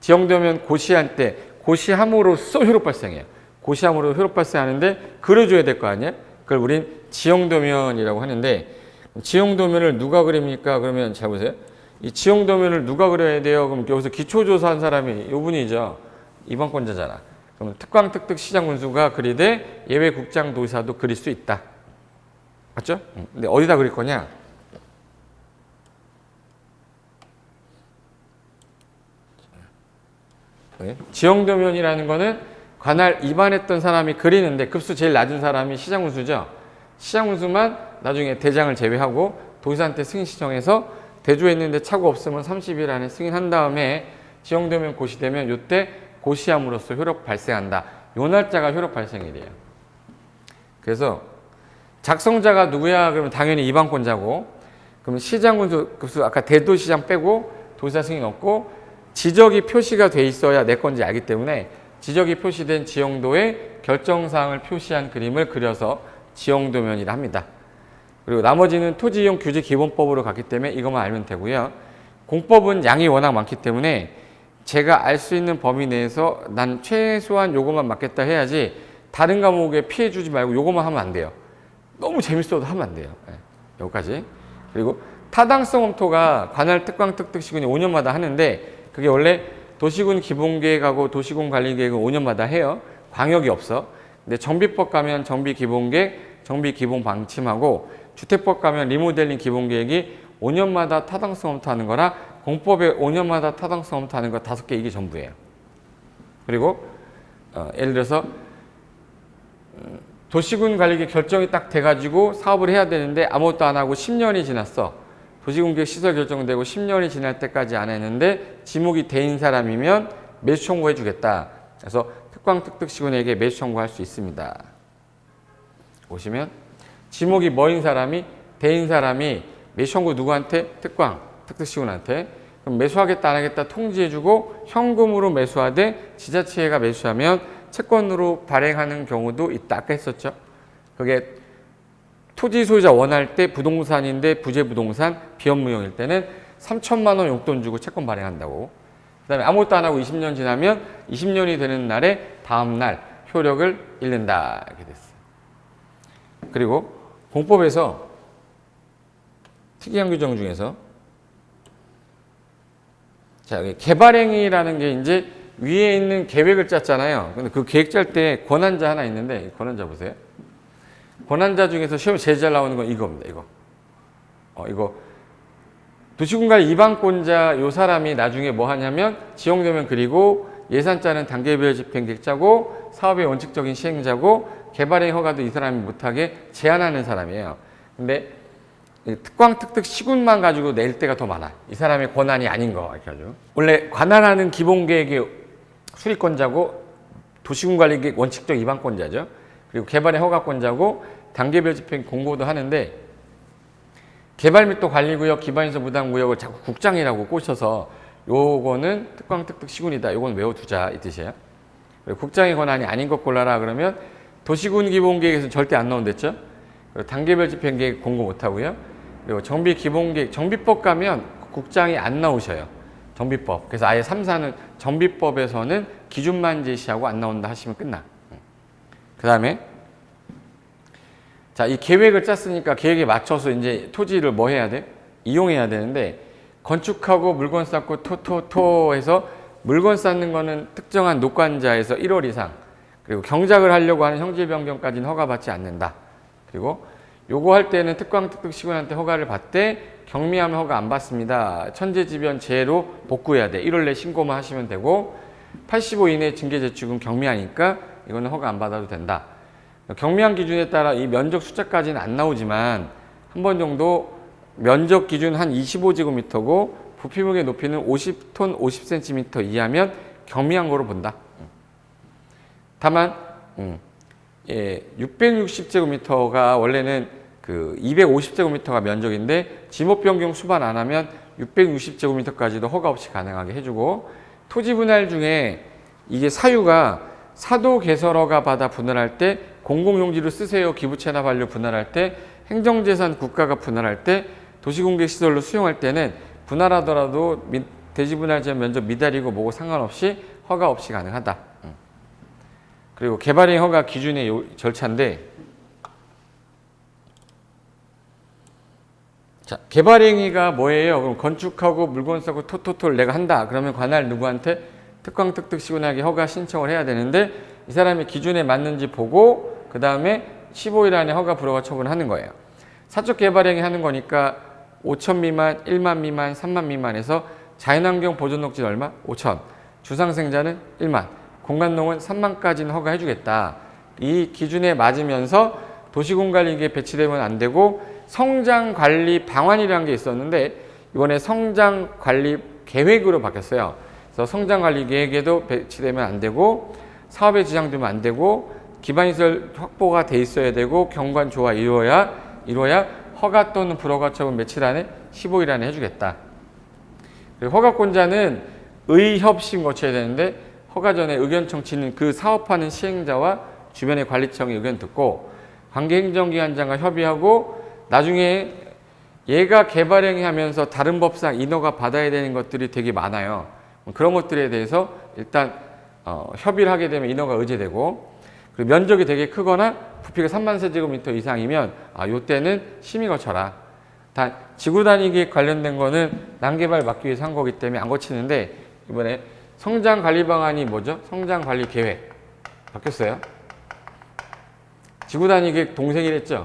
지형도면 고시할 때 고시함으로써 효력 발생해요. 고시함으로 효력 발생하는데 그려줘야 될 거 아니에요. 그걸 우린 지형도면이라고 하는데 지형도면을 누가 그립니까? 그러면 잘 보세요. 이 지형도면을 누가 그려야 돼요? 그럼 여기서 기초조사한 사람이 이 분이죠. 이번권자잖아. 그럼 특광 특특 시장군수가 그리되 예외국장 도지사도 그릴 수 있다. 맞죠? 근데 어디다 그릴 거냐? 지형도면이라는 거는 관할 입안했던 사람이 그리는데 급수 제일 낮은 사람이 시장군수죠. 시장군수만 나중에 대장을 제외하고 도지사한테 승인 신청해서 대조했는데 착오 없으면 30일 안에 승인한 다음에 지형도면 고시되면 이때 고시함으로써 효력 발생한다. 요 날짜가 효력 발생일이에요. 그래서 작성자가 누구야? 그러면 당연히 이방권자고, 그럼 시장군수 아까 대도시장 빼고 도지사 승인 없고 지적이 표시가 돼 있어야 내 건지 알기 때문에 지적이 표시된 지형도에 결정사항을 표시한 그림을 그려서 지형도면이라 합니다. 그리고 나머지는 토지이용 규제 기본법으로 갔기 때문에 이것만 알면 되고요. 공법은 양이 워낙 많기 때문에 제가 알 수 있는 범위 내에서 난 최소한 요것만 맞겠다 해야지 다른 과목에 피해 주지 말고 요것만 하면 안 돼요. 너무 재밌어도 하면 안 돼요. 네, 여기까지. 그리고 타당성 검토가 관할 특광 특특시군이 5년마다 하는데 그게 원래 도시군 기본계획하고 도시군 관리계획은 5년마다 해요. 광역이 없어. 근데 정비법 가면 정비 기본계획, 정비 기본 방침하고 주택법 가면 리모델링 기본계획이 5년마다 타당성 검토하는 거라 공법에 5년마다 타당성 검토하는 거 5개 이게 전부예요. 그리고 예를 들어서 도시군 관리계획 결정이 딱 돼가지고 사업을 해야 되는데 아무것도 안 하고 10년이 지났어. 도시군계획 시설 결정되고 10년이 지날 때까지 안 했는데 지목이 돼인 사람이면 매수 청구해 주겠다. 그래서 특광 특특시군에게 매수 청구할 수 있습니다. 보시면 지목이 뭐인 사람이 돼인 사람이 매수 청구 누구한테? 특광 특특시군한테. 그럼 매수하겠다 안 하겠다 통지해주고 현금으로 매수하되 지자체가 매수하면 채권으로 발행하는 경우도 있다. 아까 했었죠. 그게 토지 소유자 원할 때 부동산인데 부재부동산 비업무용일 때는 3천만 원 용돈 주고 채권 발행한다고. 그 다음에 아무것도 안 하고 20년 지나면 20년이 되는 날에 다음 날 효력을 잃는다. 이렇게 됐어요. 그리고 공법에서 특이한 규정 중에서 자, 개발행위라는 게 이제 위에 있는 계획을 짰잖아요. 근데 그 계획 짤 때 권한자 하나 있는데 권한자 보세요. 권한자 중에서 시험에 제일 잘 나오는 건 이겁니다. 이거 도시군관리 이방권자 요 사람이 나중에 뭐 하냐면 지형도면 그리고 예산 짜는 단계별 집행계획 짜고 사업의 원칙적인 시행자고 개발행 허가도 이 사람이 못하게 제한하는 사람이에요. 근데 특광 특특 시군만 가지고 낼 때가 더 많아. 이 사람의 권한이 아닌 거 이렇게 하죠. 원래 관할하는 기본계획의 수립권자고 도시군관리계획 원칙적 이방권자죠. 그리고 개발의 허가권자고 단계별 집행 공고도 하는데 개발 및 또 관리구역 기반인서 무단구역을 자꾸 국장이라고 꽂혀서 요거는 특광 특특 시군이다. 요건 외워두자 이 뜻이에요. 그리고 국장의 권한이 아닌 것 골라라 그러면 도시군 기본계획에서는 절대 안 나온댔죠. 그리고 단계별 집행계획 공고 못하고요. 그리고 정비 기본계획 정비법 가면 국장이 안 나오셔요. 정비법. 그래서 아예 3, 4는 정비법에서는 기준만 제시하고 안 나온다 하시면 끝나. 그 다음에 자, 이 계획을 짰으니까 계획에 맞춰서 이제 토지를 뭐 해야 돼? 이용해야 되는데 건축하고 물건 쌓고 토 해서 물건 쌓는 거는 특정한 노관자에서 1월 이상 그리고 경작을 하려고 하는 형질 변경까지는 허가받지 않는다. 그리고 요거 할 때는 특광 특특 시군한테 허가를 받되 경미하면 허가 안 받습니다. 천재지변 재해로 복구해야 돼. 1월 내 신고만 하시면 되고 85 이내 징계 제출금 경미하니까 이거는 허가 안 받아도 된다. 경미한 기준에 따라 이 면적 숫자까지는 안 나오지만 한 번 정도 면적 기준 한 25제곱미터고 부피목의 높이는 50톤 50cm 이하면 경미한 거로 본다. 다만 660제곱미터가 원래는 그 250제곱미터가 면적인데 지목 변경 수반 안 하면 660제곱미터까지도 허가 없이 가능하게 해주고 토지 분할 중에 이게 사유가 사도 개설허가 받아 분할할 때 공공용지로 쓰세요 기부 체납 완료 분할할 때 행정재산 국가가 분할할 때 도시공개시설로 수용할 때는 분할하더라도 대지 분할 지역 면적 미달이고 뭐고 상관없이 허가 없이 가능하다. 그리고 개발행 허가 기준의 절차인데 자, 개발행위가 뭐예요? 그럼 건축하고 물건 싸고 토토토를 내가 한다. 그러면 관할 누구한테? 특광 특특 시군에게 허가 신청을 해야 되는데 이 사람이 기준에 맞는지 보고 그 다음에 15일 안에 허가 불허가 처분하는 거예요. 사적 개발행위 하는 거니까 5천 미만, 1만 미만, 3만 미만에서 자연환경 보존녹지 얼마? 5천. 주상생자는 1만. 공간농은 3만까지는 허가해 주겠다. 이 기준에 맞으면서 도시공관리계획에 배치되면 안 되고 성장관리 방안이라는 게 있었는데 이번에 성장관리 계획으로 바뀌었어요. 그래서 성장관리 계획에도 배치되면 안 되고 사업에 지장되면 안 되고 기반시설 확보가 돼 있어야 되고 경관 조화 이루어야 허가 또는 불허가 처분 며칠 안에 15일 안에 해주겠다. 그리고 허가권자는 의협심 거쳐야 되는데 허가 전에 의견 청취는 그 사업하는 시행자와 주변의 관리청의 의견 듣고 관계행정기관장과 협의하고 나중에 얘가 개발행위 하면서 다른 법상 인허가 받아야 되는 것들이 되게 많아요. 그런 것들에 대해서 일단 협의를 하게 되면 인허가 의제되고, 그리고 면적이 되게 크거나 부피가 3만 세제곱미터 이상이면 요때는 심의 거쳐라. 단 지구단위 관련된 거는 난개발 막기 위해서 한 거기 때문에 안 거치는데, 이번에 성장관리 방안이 뭐죠? 성장관리계획 바뀌었어요. 지구단위계획 동생이랬죠?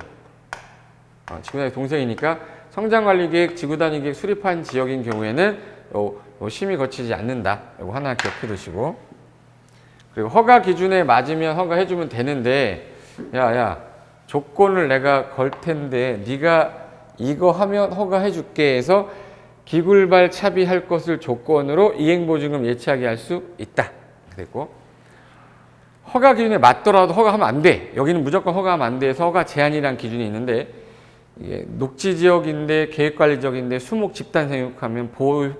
지구단위 동생이니까 성장관리계획, 지구단위계획 수립한 지역인 경우에는 요 심의 거치지 않는다. 이거 하나 기억해 두시고, 그리고 허가 기준에 맞으면 허가해주면 되는데, 야 조건을 내가 걸 텐데 네가 이거 하면 허가해줄게 해서 기굴발 차비할 것을 조건으로 이행보증금 예치하게 할 수 있다. 그랬고, 허가 기준에 맞더라도 허가하면 안 돼. 여기는 무조건 허가하면 안 돼서 허가 제한이라는 기준이 있는데, 이게 녹지지역인데 계획관리지역인데 수목 집단 생육하면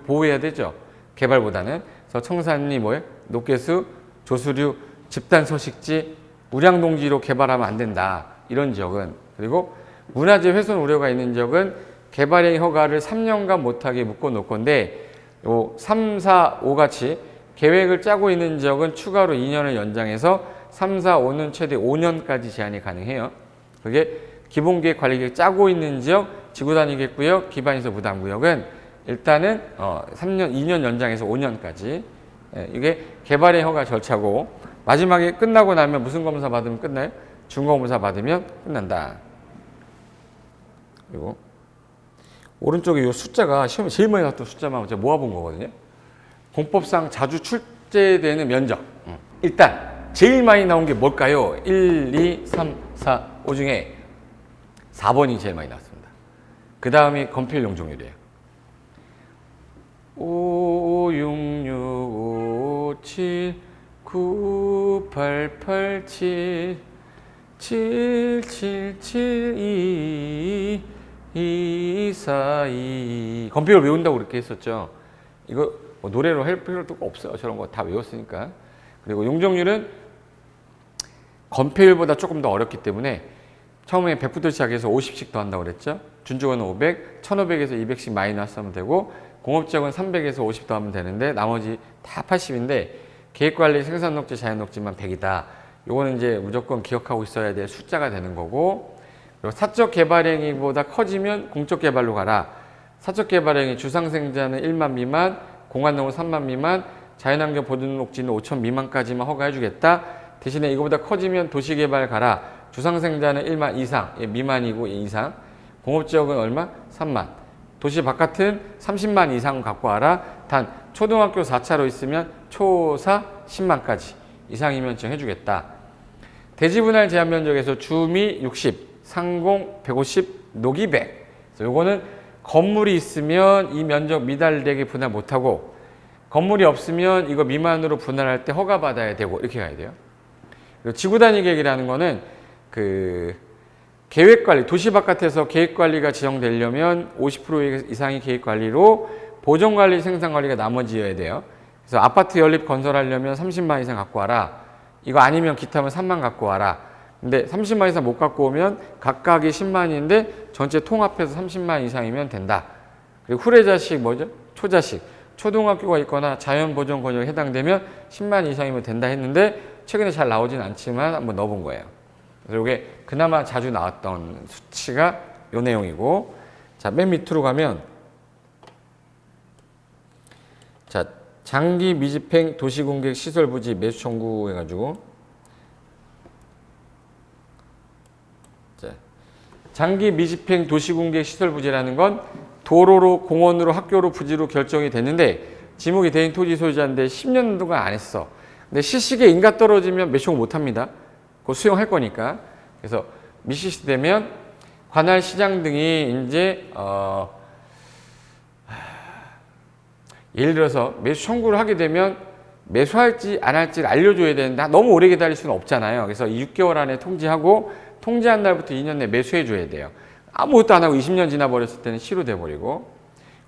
보호해야 되죠. 개발보다는. 그래서 청산리 뭐예요? 녹개수, 조수류, 집단 서식지, 우량동지로 개발하면 안 된다. 이런 지역은. 그리고 문화재 훼손 우려가 있는 지역은 개발행위 허가를 3년간 못하게 묶어놓건데, 요 3, 4, 5 같이 계획을 짜고 있는 지역은 추가로 2년을 연장해서 3, 4, 5는 최대 5년까지 제한이 가능해요. 그게 기본계획 관리계획 짜고 있는 지역, 지구단위계획구역, 기반시설 부담구역은 일단은 3년, 2년 연장해서 5년까지. 이게 개발의 허가 절차고, 마지막에 끝나고 나면 무슨 검사 받으면 끝나요? 준검사 받으면 끝난다. 그리고 오른쪽에 이 숫자가 시험에 제일 많이 나왔던 숫자만 제가 모아본 거거든요. 공법상 자주 출제되는 면적. 일단 제일 많이 나온 게 뭘까요? 1, 2, 3, 4, 5 중에 4번이 제일 많이 나왔습니다. 그 다음이 건폐율 용적률이에요. 5, 6, 6, 5, 7, 9, 8, 8, 7, 7, 7, 7, 2, 2, 4, 2. 건폐율 외운다고 그렇게 했었죠. 이거 노래로 할 필요도 없어요. 저런 거 다 외웠으니까. 그리고 용적률은 건폐율보다 조금 더 어렵기 때문에 처음에 100부터 시작해서 50씩 더 한다고 그랬죠. 준주거는 500, 1500에서 200씩 마이너스 하면 되고, 공업지역은 300에서 50 더 하면 되는데 나머지 다 80인데 계획관리, 생산녹지, 자연녹지만 100이다. 요거는 이제 무조건 기억하고 있어야 될 숫자가 되는 거고, 그리고 사적 개발행위보다 커지면 공적 개발로 가라. 사적 개발행위 주상생자는 1만 미만, 공한농은 3만 미만, 자연환경 보존녹지는 5천 미만까지만 허가해주겠다. 대신에 이거보다 커지면 도시개발 가라. 주상생자는 1만 이상, 미만이고 이상. 공업지역은 얼마? 3만. 도시 바깥은 30만 이상 갖고 와라. 단 초등학교 4차로 있으면 초사 10만까지 이상이면 정해주겠다. 대지분할 제한 면적에서 주미 60, 상공 150, 녹이 100. 요거는 건물이 있으면 이 면적 미달되게 분할 못하고, 건물이 없으면 이거 미만으로 분할할 때 허가받아야 되고, 이렇게 가야 돼요. 그리고 지구단위계획이라는 거는 그 계획관리, 도시 바깥에서 계획관리가 지정되려면 50% 이상의 계획관리로 보존관리, 생산관리가 나머지여야 돼요. 그래서 아파트 연립 건설하려면 30만 이상 갖고 와라. 이거 아니면 기타면 3만 갖고 와라. 근데 30만 이상 못 갖고 오면 각각이 10만인데 전체 통합해서 30만 이상이면 된다. 그리고 후레자식 뭐죠? 초자식. 초등학교가 있거나 자연보존 권역에 해당되면 10만 이상이면 된다 했는데 최근에 잘 나오진 않지만 한번 넣어본 거예요. 그래서 이게 그나마 자주 나왔던 수치가 이 내용이고, 자, 맨 밑으로 가면, 자, 장기 미집행 도시공객 시설부지 매수 청구 해가지고, 자, 장기 미집행 도시공객 시설부지라는 건 도로로, 공원으로, 학교로, 부지로 결정이 됐는데 지목이 대인 토지 소유자인데 10년 동안 안 했어. 근데 시식에 인가 떨어지면 매수를 못 합니다. 그거 수용할 거니까. 그래서 미시시 되면 관할 시장 등이 이제 예를 들어서 매수 청구를 하게 되면 매수할지 안 할지를 알려줘야 되는데 너무 오래 기다릴 수는 없잖아요. 그래서 6개월 안에 통지하고 통지한 날부터 2년 내에 매수해 줘야 돼요. 아무것도 안 하고 20년 지나 버렸을 때는 시로 돼 버리고.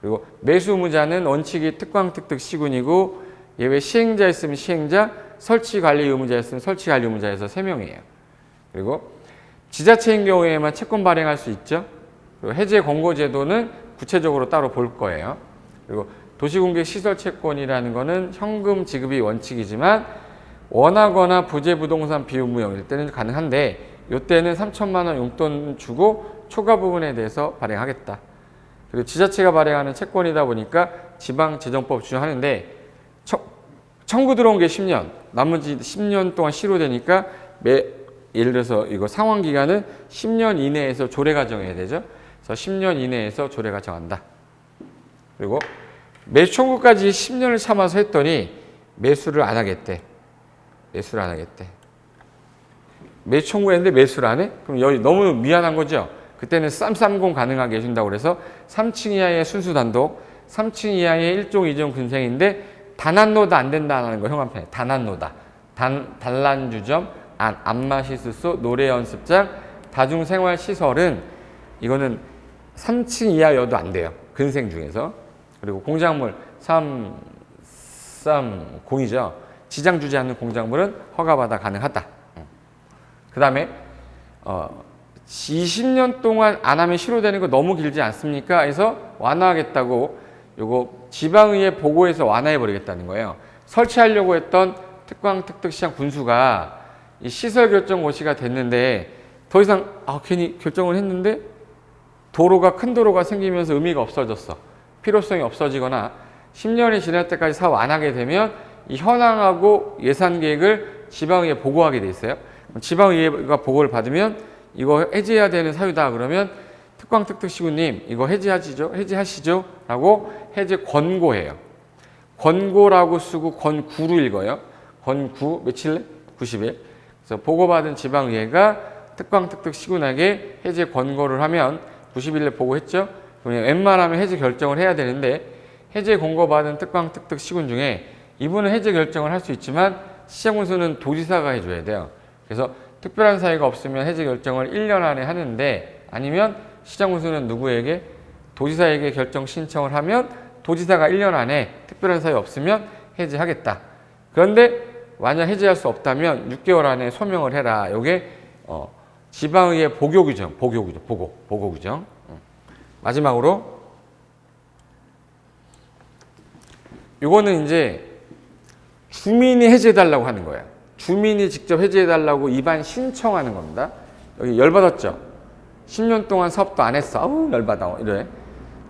그리고 매수 의무자는 원칙이 특광특득 시군이고 예외 시행자 있으면 시행자, 설치관리 의무자 있으면 설치관리 의무자에서 3명이에요. 그리고 지자체인 경우에만 채권 발행할 수 있죠. 그리고 해제 권고 제도는 구체적으로 따로 볼 거예요. 그리고 도시공개 시설 채권이라는 거는 현금 지급이 원칙이지만 원하거나 부재부동산 비유무형일 때는 가능한데 이때는 3천만 원 용돈 주고 초과 부분에 대해서 발행하겠다. 그리고 지자체가 발행하는 채권이다 보니까 지방재정법 준용하는데 청구 들어온 게 10년, 나머지 10년 동안 시로 되니까 예를 들어서 이거 상환 기간은 10년 이내에서 조례가 정해야 되죠. 그래서 10년 이내에서 조례가 정한다. 그리고 매수 청구까지 10년을 참아서 했더니 매수를 안 하겠대. 매수를 안 하겠대. 매수 청구했는데 매수를 안 해? 그럼 여기 너무 미안한 거죠. 그때는 쌈30 가능하게 해준다고 그래서 3층 이하의 순수 단독, 3층 이하의 1종, 2종 근생인데 단안노다 안 된다는 거 형광펜에 단안노다. 단란주점, 안마시술소, 노래연습장, 다중생활시설은 이거는 3층 이하여도 안 돼요. 근생 중에서. 그리고 공작물 330이죠. 지장 주지 않는 공작물은 허가받아 가능하다. 그 다음에 20년 동안 안 하면 시효되는 거 너무 길지 않습니까? 해서 완화하겠다고 요거 지방의회 보고해서 완화해 버리겠다는 거예요. 설치하려고 했던 특광특득시장 군수가 이 시설 결정 고시가 됐는데 더 이상 괜히 결정을 했는데 도로가 큰 도로가 생기면서 의미가 없어졌어. 필요성이 없어지거나 10년이 지날 때까지 사업 안 하게 되면 이 현황하고 예산 계획을 지방의회에 보고하게 돼 있어요. 지방의회가 보고를 받으면 이거 해제해야 되는 사유다 그러면 특광특득시군님 이거 해제하시죠 라고 해제 권고해요. 권고라고 쓰고 권구로 읽어요. 권구 며칠? 90일. 그래서 보고받은 지방의회가 특광특득시군에게 해제 권고를 하면 90일에 보고했죠. 그러면 웬만하면 해제 결정을 해야 되는데 해제 권고받은 특광특득시군 중에 이분은 해제 결정을 할 수 있지만 시장군수는 도지사가 해줘야 돼요. 그래서 특별한 사유가 없으면 해제 결정을 1년 안에 하는데 아니면 시장군수는 누구에게? 도지사에게 결정 신청을 하면 도지사가 1년 안에 특별한 사유 없으면 해제하겠다. 그런데 만약 해제할 수 없다면 6개월 안에 소명을 해라. 요게 지방의회 보고 규정. 마지막으로 요거는 이제 주민이 해제해달라고 하는 거예요. 주민이 직접 해제해달라고 입안 신청하는 겁니다. 여기 열받았죠? 10년 동안 사업도 안 했어. 아우 열받아. 이래.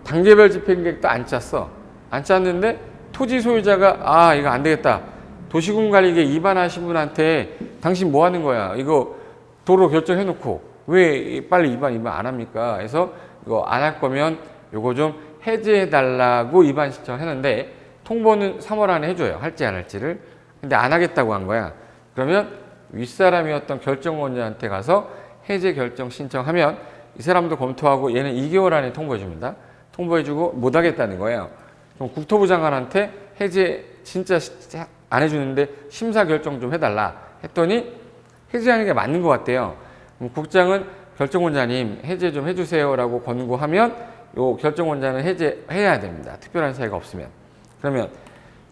단계별 집행계획도 안 짰어. 안 짰는데 토지 소유자가 이거 안 되겠다. 도시군관리계 입안하신 분한테 당신 뭐 하는 거야? 이거 도로 결정해놓고 왜 빨리 입안 안 합니까? 그래서 이거 안 할 거면 요거 좀 해제해달라고 입안 신청했는데 통보는 3월 안에 해줘요. 할지 안 할지를. 근데 안 하겠다고 한 거야. 그러면 윗사람이었던 결정권자한테 가서 해제 결정 신청하면 이 사람도 검토하고 얘는 2개월 안에 통보해 줍니다. 통보해주고 못 하겠다는 거예요. 그럼 국토부 장관한테 해제 진짜 안 해주는데 심사 결정 좀 해달라 했더니 해제하는 게 맞는 것 같대요. 그럼 국장은 결정권자님 해제 좀 해주세요라고 권고하면 요 결정권자는 해제해야 됩니다. 특별한 사유가 없으면. 그러면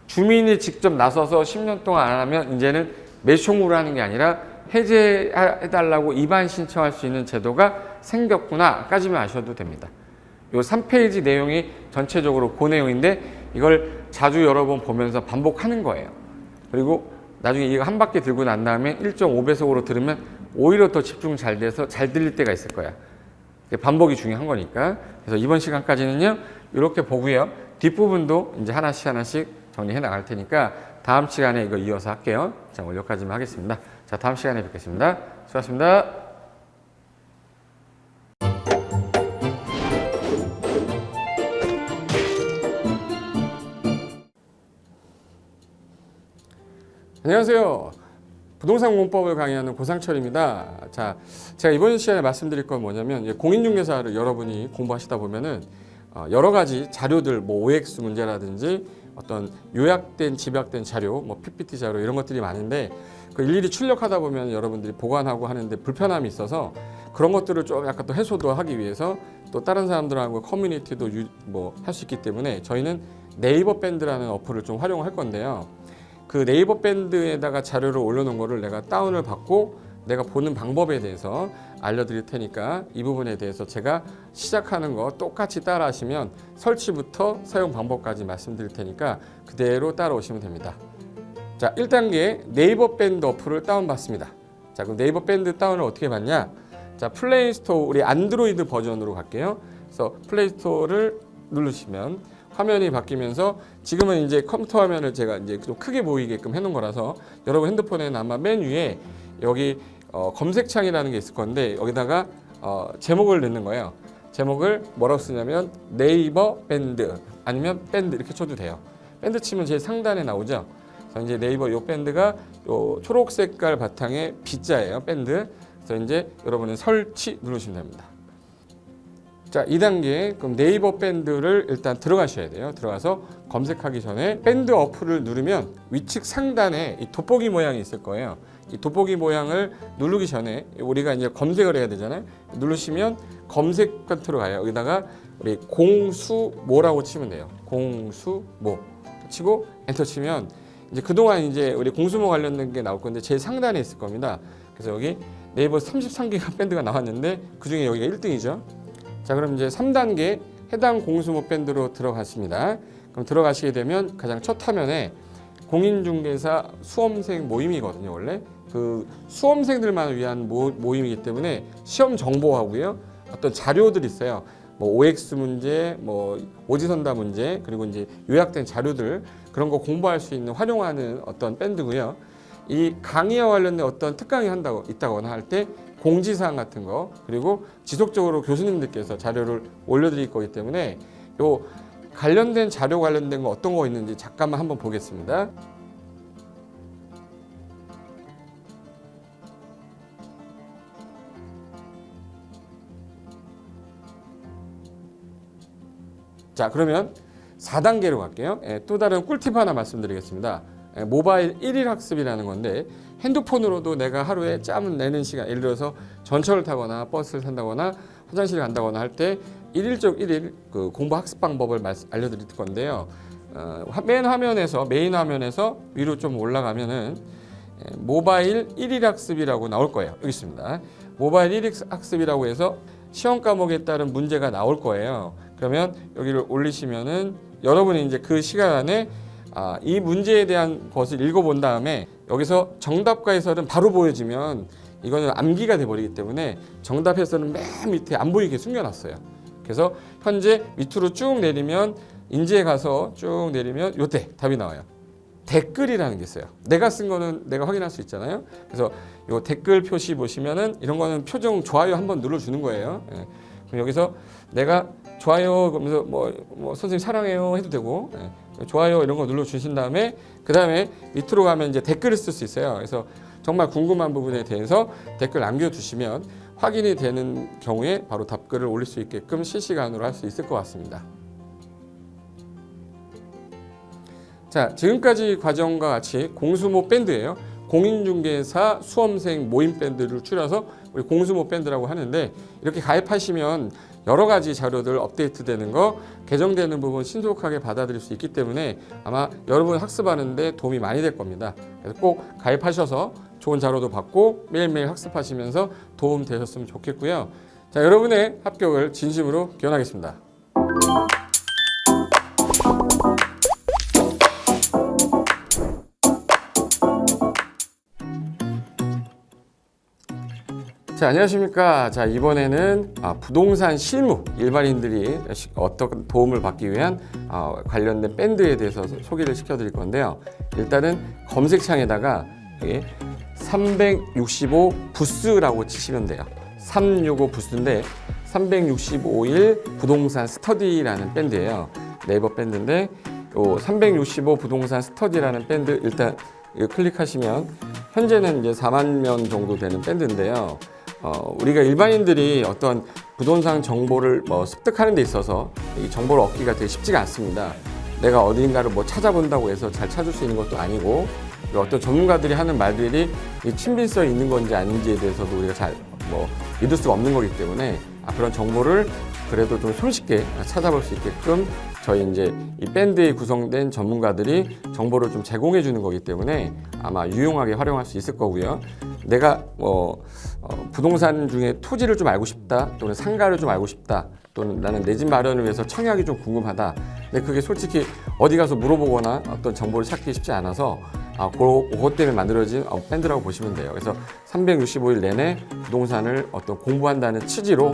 주민이 직접 나서서 10년 동안 안 하면 이제는 매수청구를 하는 게 아니라 해제해달라고 입안 신청할 수 있는 제도가 생겼구나까지만 아셔도 됩니다. 요 3페이지 내용이 전체적으로 그 내용인데 이걸 자주 여러 번 보면서 반복하는 거예요. 그리고 나중에 이거 한 바퀴 들고 난 다음에 1.5배속으로 들으면 오히려 더 집중 잘 돼서 잘 들릴 때가 있을 거야. 반복이 중요한 거니까. 그래서 이번 시간까지는요, 이렇게 보고요. 뒷부분도 이제 하나씩 정리해 나갈 테니까 다음 시간에 이거 이어서 할게요. 자, 오늘 여기까지만 하겠습니다. 자, 다음 시간에 뵙겠습니다. 수고하셨습니다. 안녕하세요. 부동산 공법을 강의하는 고상철입니다. 자, 제가 이번 시간에 말씀드릴 건 뭐냐면 공인중개사를 여러분이 공부하시다 보면은 여러 가지 자료들, 뭐 OX 문제라든지 어떤 요약된 집약된 자료, 뭐 PPT 자료 이런 것들이 많은데 그 일일이 출력하다 보면 여러분들이 보관하고 하는데 불편함이 있어서 그런 것들을 좀 약간 또 해소도 하기 위해서 또 다른 사람들하고 커뮤니티도 뭐 할 수 있기 때문에 저희는 네이버 밴드라는 어플을 좀 활용할 건데요. 그 네이버 밴드에다가 자료를 올려놓은 거를 내가 다운을 받고 내가 보는 방법에 대해서 알려드릴 테니까 이 부분에 대해서 제가 시작하는 거 똑같이 따라 하시면 설치부터 사용 방법까지 말씀드릴 테니까 그대로 따라오시면 됩니다. 자, 1단계 네이버 밴드 어플을 다운받습니다. 자, 그럼 네이버 밴드 다운을 어떻게 받냐? 자, 플레이스토어 우리 안드로이드 버전으로 갈게요. 그래서 플레이스토어를 누르시면 화면이 바뀌면서 지금은 이제 컴퓨터 화면을 제가 이제 좀 크게 보이게끔 해놓은 거라서 여러분 핸드폰에는 아마 맨 위에 여기 검색창이라는 게 있을 건데 여기다가 제목을 넣는 거예요. 제목을 뭐라고 쓰냐면 네이버 밴드 아니면 밴드 이렇게 쳐도 돼요. 밴드 치면 제일 상단에 나오죠. 그래서 이제 네이버 요 밴드가 요 초록 색깔 바탕에 B자예요. 밴드. 그래서 이제 여러분은 설치 누르시면 됩니다. 자, 2단계 그럼 네이버 밴드를 일단 들어가셔야 돼요. 들어가서 검색하기 전에 밴드 어플을 누르면 위측 상단에 이 돋보기 모양이 있을 거예요. 이 돋보기 모양을 누르기 전에 우리가 이제 검색을 해야 되잖아요. 누르시면 검색 컨트롤 가요. 여기다가 우리 공수모라고 치면 돼요. 공수모 치고 엔터 치면 이제 그동안 이제 우리 공수모 관련된 게 나올 건데 제일 상단에 있을 겁니다. 그래서 여기 네이버 33개가 밴드가 나왔는데 그 중에 여기가 1등이죠. 자, 그럼 이제 3단계 해당 공수모 밴드로 들어갔습니다. 그럼 들어가시게 되면 가장 첫 화면에 공인중개사 수험생 모임이거든요. 원래 그 수험생들만 위한 모임이기 때문에 시험 정보하고요. 어떤 자료들이 있어요. 뭐 OX 문제, 뭐 오지선다 문제, 그리고 이제 요약된 자료들 그런 거 공부할 수 있는 활용하는 어떤 밴드고요. 이 강의와 관련된 어떤 특강이 있다거나 할 때 공지사항 같은 거 그리고 지속적으로 교수님들께서 자료를 올려드릴 거기 때문에 요 관련된 자료 관련된 거 어떤 거 있는지 잠깐만 한번 보겠습니다. 자, 그러면 4단계로 갈게요. 또 다른 꿀팁 하나 말씀드리겠습니다. 모바일 1일 학습이라는 건데 핸드폰으로도 내가 하루에 짬을 내는 시간, 예를 들어서 전철을 타거나 버스를 탄다거나 화장실을 간다거나 할 때 1일 그 공부 학습 방법을 알려드릴 건데요. 메인 화면에서 위로 좀 올라가면은 모바일 1일 학습이라고 나올 거예요. 여기 있습니다. 모바일 1일 학습이라고 해서 시험 과목에 따른 문제가 나올 거예요. 그러면 여기를 올리시면은 여러분이 이제 그 시간 안에 이 문제에 대한 것을 읽어본 다음에 여기서 정답과 해설은 바로 보여지면 이거는 암기가 돼버리기 때문에 정답 해설은 맨 밑에 안 보이게 숨겨놨어요. 그래서 현재 밑으로 쭉 내리면 인지에 가서 쭉 내리면 요때 답이 나와요. 댓글이라는 게 있어요. 내가 쓴 거는 내가 확인할 수 있잖아요. 그래서 요 댓글 표시 보시면은 이런 거는 표정 좋아요 한번 눌러주는 거예요. 그럼 여기서 내가 좋아요 그러면서 뭐 선생님 사랑해요 해도 되고 좋아요 이런 거 눌러주신 다음에 그 다음에 밑으로 가면 이제 댓글을 쓸 수 있어요. 그래서 정말 궁금한 부분에 대해서 댓글 남겨주시면 확인이 되는 경우에 바로 답글을 올릴 수 있게끔 실시간으로 할 수 있을 것 같습니다. 자, 지금까지 과정과 같이 공수모 밴드예요. 공인중개사 수험생 모임 밴드를 줄여서 우리 공수모 밴드라고 하는데 이렇게 가입하시면 여러 가지 자료들 업데이트되는 거, 개정되는 부분 신속하게 받아들일 수 있기 때문에 아마 여러분 학습하는데 도움이 많이 될 겁니다. 그래서 꼭 가입하셔서 좋은 자료도 받고 매일매일 학습하시면서 도움 되셨으면 좋겠고요. 자, 여러분의 합격을 진심으로 기원하겠습니다. 자, 안녕하십니까. 자, 이번에는 부동산 실무 일반인들이 어떤 도움을 받기 위한 관련된 밴드에 대해서 소개를 시켜드릴 건데요. 일단은 검색창에다가 여기 365 부스라고 치시면 돼요. 365 부스인데 365일 부동산 스터디라는 밴드예요. 네이버 밴드인데 요 365 부동산 스터디라는 밴드 일단 이거 클릭하시면 현재는 이제 4만 명 정도 되는 밴드인데요. 우리가 일반인들이 어떤 부동산 정보를 습득하는 데 있어서 이 정보를 얻기가 되게 쉽지가 않습니다. 내가 어딘가를 뭐 찾아본다고 해서 잘 찾을 수 있는 것도 아니고, 그리고 어떤 전문가들이 하는 말들이 이 친밀성이 있는 건지 아닌지에 대해서도 우리가 잘 뭐 믿을 수가 없는 거기 때문에 그런 정보를 그래도 좀 손쉽게 찾아볼 수 있게끔 저희 이제 이 밴드에 구성된 전문가들이 정보를 좀 제공해 주는 거기 때문에 아마 유용하게 활용할 수 있을 거고요. 내가 뭐 부동산 중에 토지를 좀 알고 싶다, 또는 상가를 좀 알고 싶다, 또는 나는 내 집 마련을 위해서 청약이 좀 궁금하다. 근데 그게 솔직히 어디 가서 물어보거나 어떤 정보를 찾기 쉽지 않아서 그것 때문에 만들어진 밴드라고 보시면 돼요. 그래서 365일 내내 부동산을 어떤 공부한다는 취지로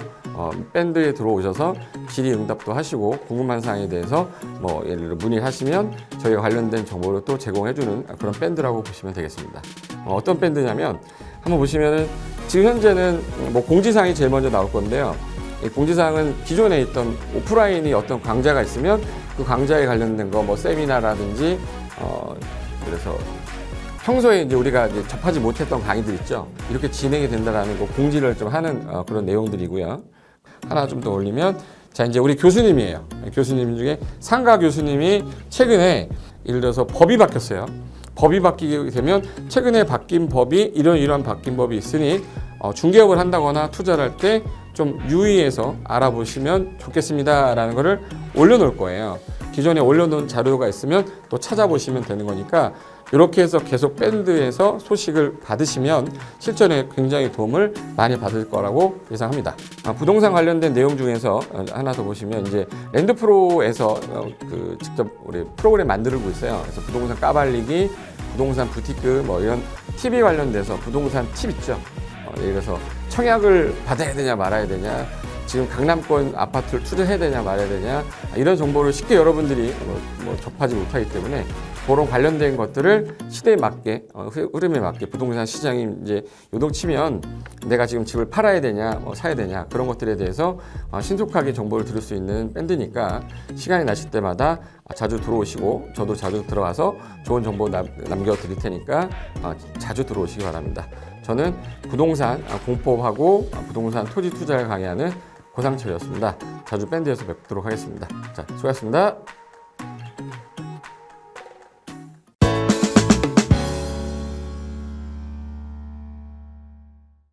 밴드에 들어오셔서 질의응답도 하시고 궁금한 사항에 대해서 뭐 예를 들어 문의를 하시면 저희가 관련된 정보를 또 제공해주는 그런 밴드라고 보시면 되겠습니다. 어떤 밴드냐면 한번 보시면은 지금 현재는 뭐 공지사항이 제일 먼저 나올 건데요. 이 공지사항은 기존에 있던 오프라인이 어떤 강좌가 있으면 그 강좌에 관련된 거 뭐 세미나라든지 그래서 평소에 이제 우리가 이제 접하지 못했던 강의들 있죠. 이렇게 진행이 된다라는 거 공지를 좀 하는 그런 내용들이고요. 하나 좀 더 올리면 자 이제 우리 교수님이에요. 교수님 중에 상가 교수님이 최근에 예를 들어서 법이 바뀌었어요. 법이 바뀌게 되면 최근에 바뀐 법이 이런 바뀐 법이 있으니 중개업을 한다거나 투자를 할 때 좀 유의해서 알아보시면 좋겠습니다라는 거를 올려놓을 거예요. 기존에 올려놓은 자료가 있으면 또 찾아보시면 되는 거니까 이렇게 해서 계속 밴드에서 소식을 받으시면 실전에 굉장히 도움을 많이 받을 거라고 예상합니다. 부동산 관련된 내용 중에서 하나 더 보시면 이제 랜드프로에서 직접 우리 프로그램 만들고 있어요. 그래서 부동산 까발리기, 부동산 부티크 뭐 이런 TV 관련돼서 부동산 팁 있죠. 예를 들어서 청약을 받아야 되냐 말아야 되냐, 지금 강남권 아파트를 투자해야 되냐 말아야 되냐, 이런 정보를 쉽게 여러분들이 뭐 접하지 못하기 때문에 그런 관련된 것들을 시대에 맞게 흐름에 맞게 부동산 시장이 이제 요동치면 내가 지금 집을 팔아야 되냐 사야 되냐 그런 것들에 대해서 신속하게 정보를 들을 수 있는 밴드니까 시간이 나실 때마다 자주 들어오시고 저도 자주 들어와서 좋은 정보 남겨드릴 테니까 자주 들어오시기 바랍니다. 저는 부동산 공법하고 부동산 토지 투자를 강의하는 고상철이었습니다. 자주 밴드에서 뵙도록 하겠습니다. 자, 수고하셨습니다.